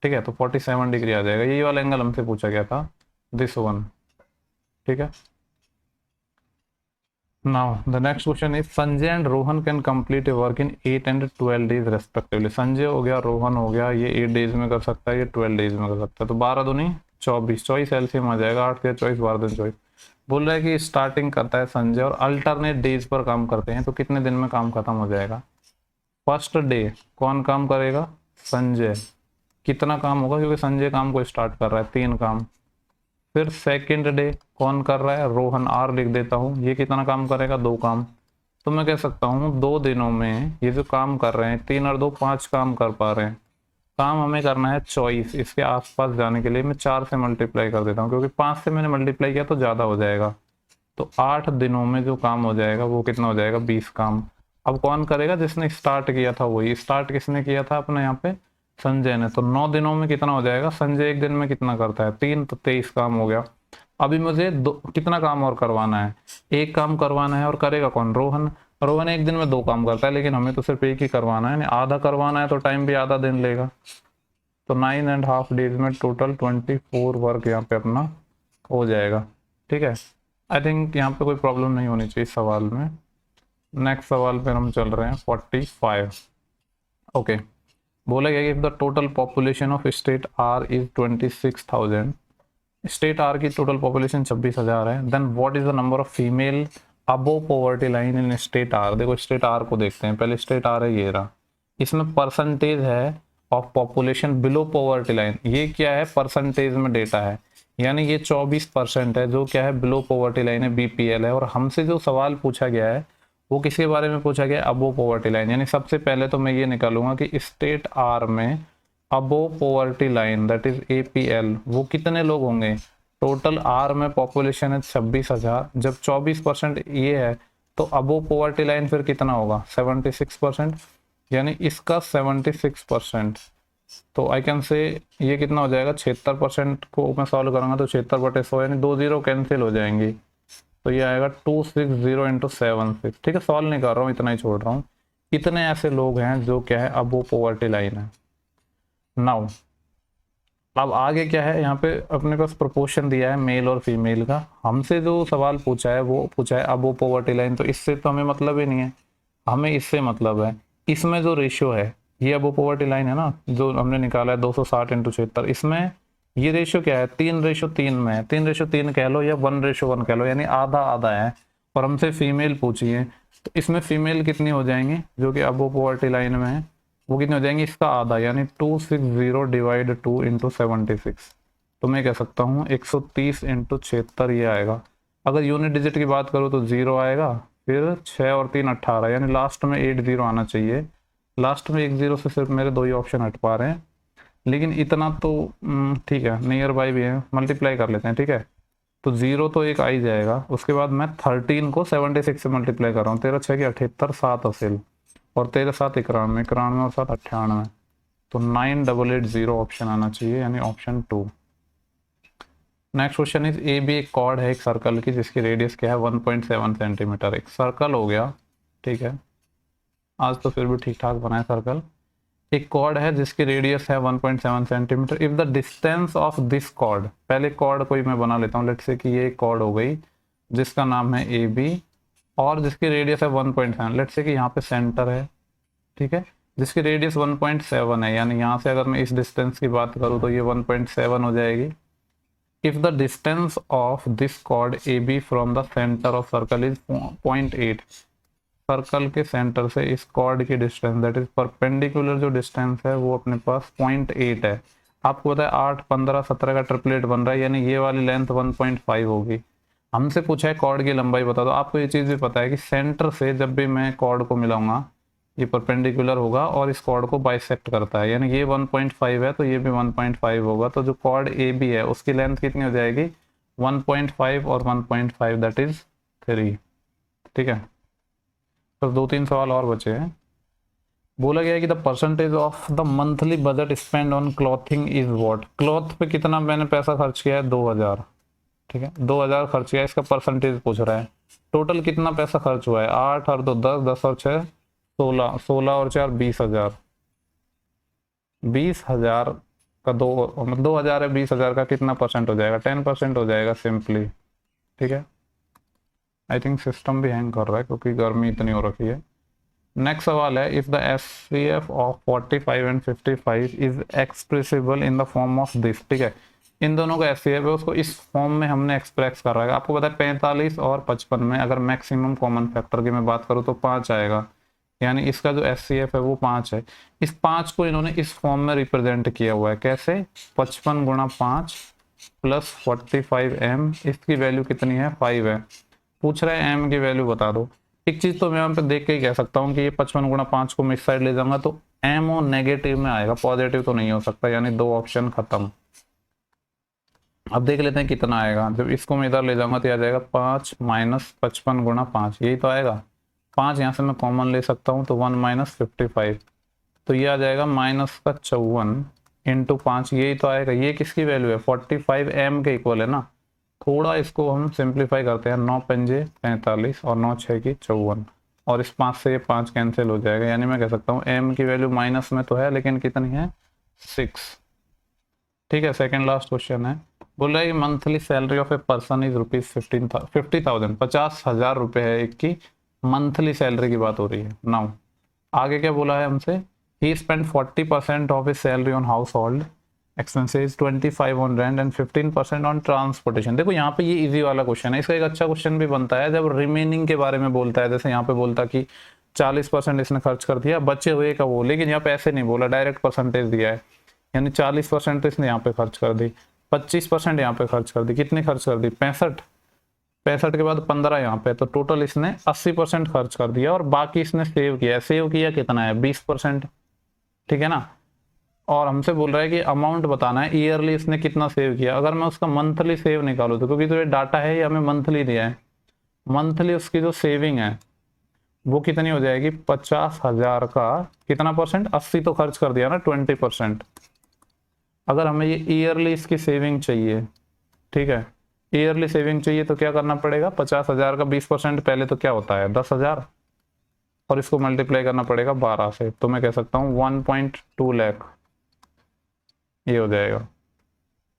ठीक है, तो 47 डिग्री आ जाएगा, यही वाला एंगल हमसे पूछा गया था, दिस वन। ठीक है, now the next question is Sanjay and Rohan can complete A work in 8 and 12 days respectively. Sanjay हो गया, रोहन हो गया, ये 8 डेज में कर सकता है, ये 12 डेज में कर सकता है, तो 12 दूनी 24, 24 एलसीएम आ जाएगा, 8 के 24 12 दिन 24। बोल रहा है कि स्टार्टिंग करता है संजय और अल्टरनेट डेज पर काम करते हैं, तो कितने दिन में काम खत्म हो जाएगा। फर्स्ट डे कौन काम करेगा, संजय, कितना काम होगा क्योंकि संजय काम को स्टार्ट कर रहा है, 3 काम। फिर सेकंड डे कौन कर रहा है, रोहन, आर लिख देता हूँ, ये कितना काम करेगा, 2 काम। तो मैं कह सकता हूँ 2 दिनों में ये जो काम कर रहे हैं, 3 और 2 5 काम कर पा रहे हैं। काम हमें करना है 24, इसके आसपास जाने के लिए मैं 4 से मल्टीप्लाई कर देता हूँ, क्योंकि 5 से मैंने मल्टीप्लाई किया तो ज़्यादा हो जाएगा। तो 8 दिनों में जो काम हो जाएगा वो कितना हो जाएगा, 20 काम। अब कौन करेगा, जिसने स्टार्ट किया था वही। स्टार्ट किसने किया था अपने यहाँ पे, संजय ने। तो 9 दिनों में कितना हो जाएगा, संजय एक दिन में कितना करता है, 3, तो 23 काम हो गया। अभी मुझे कितना काम और करवाना है, एक काम करवाना है, और करेगा कौन, रोहन। रोहन एक दिन में 2 काम करता है, लेकिन हमें तो सिर्फ एक ही करवाना है, आधा करवाना है, तो टाइम भी आधा दिन लेगा। तो 9.5 डेज में टोटल 24 वर्क यहाँ पे अपना हो जाएगा। ठीक है, आई थिंक यहाँ पे कोई प्रॉब्लम नहीं होनी चाहिए इस सवाल में। नेक्स्ट सवाल पे हम चल रहे हैं 45। ओके, बोला गया कि if the total population of state R is 26,000, state R की टोटल पॉपुलेशन 26,000 है, then what is the number of female above poverty line in state R. देखो स्टेट आर को देखते हैं पहले, स्टेट आर है ये रहा, इसमें परसेंटेज है of population below poverty line, ये क्या है, परसेंटेज में डेटा है, यानी ये 24% है जो क्या है, बिलो पॉवर्टी लाइन है, बीपीएल है। और हमसे जो सवाल पूछा गया है वो किसके बारे में पूछा गया, अबो पॉवर्टी लाइन, यानी सबसे पहले तो मैं ये निकालूंगा कि स्टेट आर में above poverty line that is APL वो कितने लोग होंगे। टोटल आर में पॉपुलेशन है 26,000, जब 24% ये है तो अबो पॉवर्टी लाइन फिर कितना होगा, 76%, यानी इसका 76%। तो आई कैन से ये कितना हो जाएगा, 76% को मैं सॉल्व करूंगा तो 76/100 यानी 2 0 कैंसिल हो जाएंगी, तो ये आएगा 260 इंटू 76। ठीक है, सॉल्व नहीं कर रहा हूँ, इतना ही छोड़ रहा हूँ। इतने ऐसे लोग हैं जो क्या है, अब वो पॉवर्टी लाइन है। नाउ अब आगे क्या है, यहाँ पे अपने पास प्रोपोर्शन दिया है मेल और फीमेल का। हमसे जो सवाल पूछा है वो पूछा है अब वो पॉवर्टी लाइन, तो इससे तो हमें मतलब ही नहीं है, हमें इससे मतलब है इसमें जो रेशियो है, ये अब वो पॉवर्टी लाइन है ना जो हमने निकाला है 260 इंटू 76, इसमें ये रेशियो क्या है, 3:3 में है, 3:3 कह लो या 1:1 कह लो, यानी आधा आधा है। और हमसे फीमेल पूछी है, तो इसमें फीमेल कितनी हो जाएंगी जो कि अब वो पॉवर्टी लाइन में है, वो कितने हो जाएंगे, इसका आधा यानी 260 डिवाइड 2 इंटू 76। तो मैं कह सकता हूँ 130 इंटू 76 ये आएगा। अगर यूनिट डिजिट की बात करूँ तो 0 आएगा, फिर 6 और 3 18, यानी लास्ट में 80 आना चाहिए। लास्ट में 10 से सिर्फ मेरे दो ही ऑप्शन हट पा रहे हैं, लेकिन इतना तो ठीक है, नियर बाई भी है, मल्टीप्लाई कर लेते हैं। ठीक है, तो 0 तो एक आ ही जाएगा। उसके बाद मैं 13 को 76 से मल्टीप्लाई कर रहा हूँ, 13 6 की 78, 7 असेल, और 13 7 91, 91 और 7 98, तो 9880 ऑप्शन आना चाहिए, यानी option 2। Next question is A B एक कॉर्ड है एक सर्कल की जिसकी रेडियस क्या है 1.7 सेंटीमीटर। एक सर्कल हो गया, ठीक है, आज तो फिर भी ठीक ठाक बना है सर्कल। एक कॉर्ड है जिसकी रेडियस है 1.7 centimetre. If the distance of this cord, पहले कॉर्ड कोई मैं बना लेता हूँ, लेट्स से कि ये एक कॉर्ड हो गई जिसका नाम है ए बी और जिसकी रेडियस है 1.7, लेट्स से कि यहाँ पे सेंटर है, ठीक है, जिसकी रेडियस 1.7 है, यानी यहाँ से अगर मैं इस डिस्टेंस की बात करूँ तो ये 1.7 हो जाएगी। If the distance of this chord A B from the center of circle is 0.8, circle के सेंटर से इस कॉर्ड की डिस्टेंस, दैट इज परपेंडिकुलर जो डिस्टेंस है वो अपने पास 0.8 है। आपको पता है 8 15 17 का ट्रिपलेट बन रहा है, यानी ये वाली लेंथ 1.5 होगी। हमसे पूछा है कॉर्ड की लंबाई बता दो। आपको ये चीज़ भी पता है कि सेंटर से जब भी मैं कॉर्ड को मिलाऊंगा ये परपेंडिकुलर होगा और इस कॉर्ड को बाइसेक्ट करता है, यानी ये 1.5 है तो ये भी 1.5 होगा। तो जो कॉर्ड ए बी है उसकी लेंथ कितनी हो जाएगी, 1.5 और 1.5 दैट इज 3। ठीक है, तो 2-3 सवाल और बचे हैं। बोला गया है कि the percentage of the monthly budget spend on clothing is what. Cloth पे कितना मैंने पैसा खर्च किया है, 2000। ठीक है, 2000 खर्च किया, इसका परसेंटेज पूछ रहा है। टोटल कितना पैसा खर्च हुआ है, 8 और 2 10, 10 और 6 16, 16 और 4 20,000। 20,000 का 2000 है, 20,000 का कितना परसेंट हो जाएगा, 10% हो जाएगा सिंपली। ठीक है, आई थिंक सिस्टम भी हैंग कर रहा है क्योंकि गर्मी इतनी हो रखी है। नेक्स्ट सवाल है, if the HCF of 45 and 55 is expressible in the form of this. ठीक है, इन दोनों का एचसीएफ है उसको इस फॉर्म में हमने एक्सप्रेस कर रहा है। आपको पता है 45 और 55 में अगर मैक्सिमम कॉमन फैक्टर की मैं बात करूँ तो 5 आएगा, यानी इसका जो एचसीएफ है वो 5 है। इस 5 को इन्होंने इस फॉर्म में रिप्रेजेंट किया हुआ है, कैसे, 55 गुणा 5 प्लस 45 एम, इसकी वैल्यू कितनी है, 5 है। पूछ रहे हैं एम की वैल्यू बता दो। एक चीज तो मैं यहाँ पे देख के ही कह सकता हूँ कि ये 55 गुणा 5 को मैं इस साइड ले जाऊंगा तो एम ओ नेगेटिव में आएगा, पॉजिटिव तो नहीं हो सकता, यानी 2 ऑप्शन खत्म। अब देख लेते हैं कितना आएगा। जब इसको मैं इधर ले जाऊंगा तो आ जाएगा 5 माइनस 55 गुणा 5, यही तो आएगा। 5 यहाँ से मैं कॉमन ले सकता हूँ तो 1 माइनस 55, तो ये आ जाएगा माइनस का 54 इंटू 5, यही तो आएगा। ये किसकी वैल्यू है, 45 एम के इक्वल है ना। थोड़ा इसको हम सिंप्लीफाई करते हैं, 9 पंजे 45 और 9 6 की 54, और इस 5 से ये 5 कैंसिल हो जाएगा, यानी मैं कह सकता हूँ एम की वैल्यू माइनस में तो है लेकिन कितनी है, 6। ठीक है, सेकंड लास्ट क्वेश्चन है। बोल रहा है कि monthly salary of a person is rupees 50,000, 50,000 रुपये है एक की मंथली सैलरी की बात हो रही है। नाउ आगे क्या बोला है हमसे, he spend 40% of his salary on household expenses, 25 on rent and 15% on transportation. देखो यहाँ पे ये इजी वाला क्वेश्चन है, इसका एक अच्छा क्वेश्चन भी बनता है जब रिमेनिंग के बारे में बोलता है। जैसे यहाँ पे बोलता कि 40% इसने खर्च कर दिया, बचे हुए का वो, लेकिन यहाँ पे ऐसे नहीं बोला, डायरेक्ट परसेंटेज दिया है, यानी 40% तो इसने यहाँ पे खर्च कर दी, 25% यहाँ पे खर्च कर दी, कितनी खर्च कर दी, 65, 65 के बाद 15 यहाँ पे, तो टोटल इसने 80% खर्च कर दिया, और बाकी इसने सेव किया। सेव किया कितना है, 20%। ठीक है ना, और हमसे बोल रहा है कि अमाउंट बताना है, ईयरली इसने कितना सेव किया। अगर मैं उसका मंथली सेव निकालूँ तो, क्योंकि तो ये डाटा है ये हमें मंथली दिया है, मंथली उसकी जो सेविंग है वो कितनी हो जाएगी, 50,000 का कितना परसेंट, 80 तो खर्च कर दिया ना, 20%। अगर हमें ये ईयरली इसकी सेविंग चाहिए, ठीक है, ईयरली सेविंग चाहिए तो क्या करना पड़ेगा, 50,000 का 20% पहले तो क्या होता है 10,000, और इसको मल्टीप्लाई करना पड़ेगा 12 से, तो मैं कह सकता हूँ 1.2 लाख ये हो जाएगा।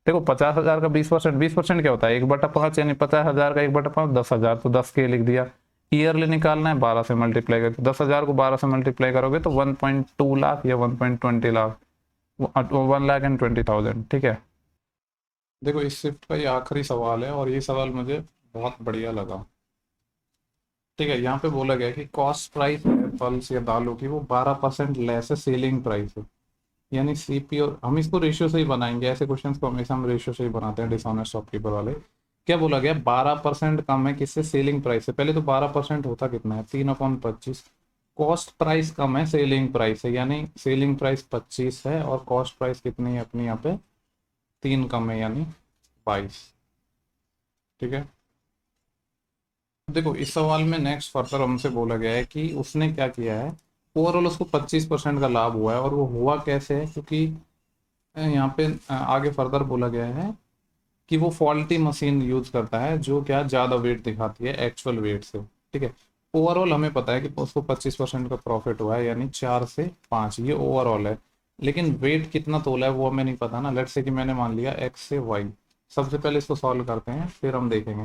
देखो 50,000 का 20%, 20% क्या होता है 1/5, यानी 50,000 का 1/5 10,000, तो 10 के लिख दिया। ईयरली निकालना है 12 से मल्टीप्लाई करके, 10,000 को 12 से मल्टीप्लाई करोगे तो 1.2 लाख या 1.20 लाख, 1,20,000। ठीक है, देखो इस शिफ्ट का ये आखिरी सवाल है और ये सवाल मुझे बहुत बढ़िया लगा। ठीक है, यहाँ पे बोला गया कि कॉस्ट प्राइस है पल्स या दालों की वो 12% लेस है सेलिंग प्राइस है। यानी सीपी, और हम इसको रेशियो से ही बनाएंगे, ऐसे क्वेश्चंस को हमेशा हम रेशियो से ही बनाते हैं डिसऑनेस्ट शॉपकीपर वाले। क्या बोला गया, 12% कम है किससे, सेलिंग प्राइस से। पहले तो 12% होता कितना है, 3/25। कॉस्ट प्राइस कम है सेलिंग प्राइस से, यानी सेलिंग प्राइस 25 है और कॉस्ट प्राइस कितनी है अपनी यहाँ पे, 3 कम है यानी 22। ठीक है। देखो इस सवाल में नेक्स्ट फर्दर हमसे बोला गया है कि उसने क्या किया है, ओवरऑल उसको 25% का लाभ हुआ है, और वो हुआ कैसे है, क्योंकि यहाँ पे आगे फर्दर बोला गया है कि वो फॉल्टी मशीन यूज करता है जो क्या ज़्यादा वेट दिखाती है एक्चुअल वेट से। ठीक है। ओवरऑल हमें पता है कि उसको 25% का प्रॉफिट हुआ है, यानी 4 से 5, ये ओवरऑल है। लेकिन वेट कितना तोला है वो हमें नहीं पता ना। लेट्स से कि मैंने मान लिया x से y। सबसे पहले इसको सॉल्व करते हैं फिर हम देखेंगे।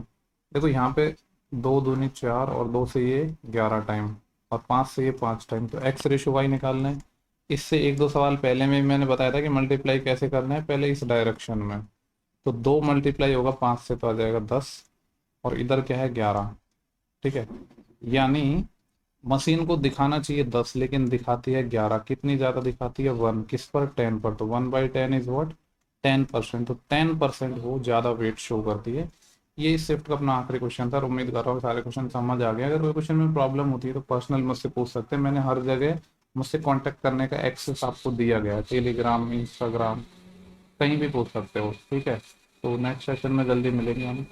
देखो यहाँ पे 2 दूनी 4 और 2 से ये 11 टाइम और 5 से ये 5 टाइम, तो x रेशो y निकालना है। इससे 1-2 सवाल पहले में भी मैंने बताया था कि मल्टीप्लाई कैसे करना है, पहले इस डायरेक्शन में। तो 2 मल्टीप्लाई होगा 5 से तो आ जाएगा 10, और इधर क्या है 11। ठीक है। यानी मशीन को दिखाना चाहिए 10 लेकिन दिखाती है 11। कितनी ज़्यादा दिखाती है, 1 किस पर, 10 पर। तो 1/10 इज व्हाट, 10%। तो 10% वो ज़्यादा वेट शो करती है। ये इस शिफ्ट का अपना आखिरी क्वेश्चन था, और उम्मीद कर रहा हूँ सारे क्वेश्चन समझ आ गए। अगर कोई क्वेश्चन में प्रॉब्लम होती है तो पर्सनल मुझसे पूछ सकते हैं। मैंने हर जगह मुझसे कांटेक्ट करने का एक्सेस आपको दिया गया है, टेलीग्राम, इंस्टाग्राम, कहीं भी पूछ सकते हो। ठीक है। तो नेक्स्ट सेशन में जल्दी मिलेंगे हम।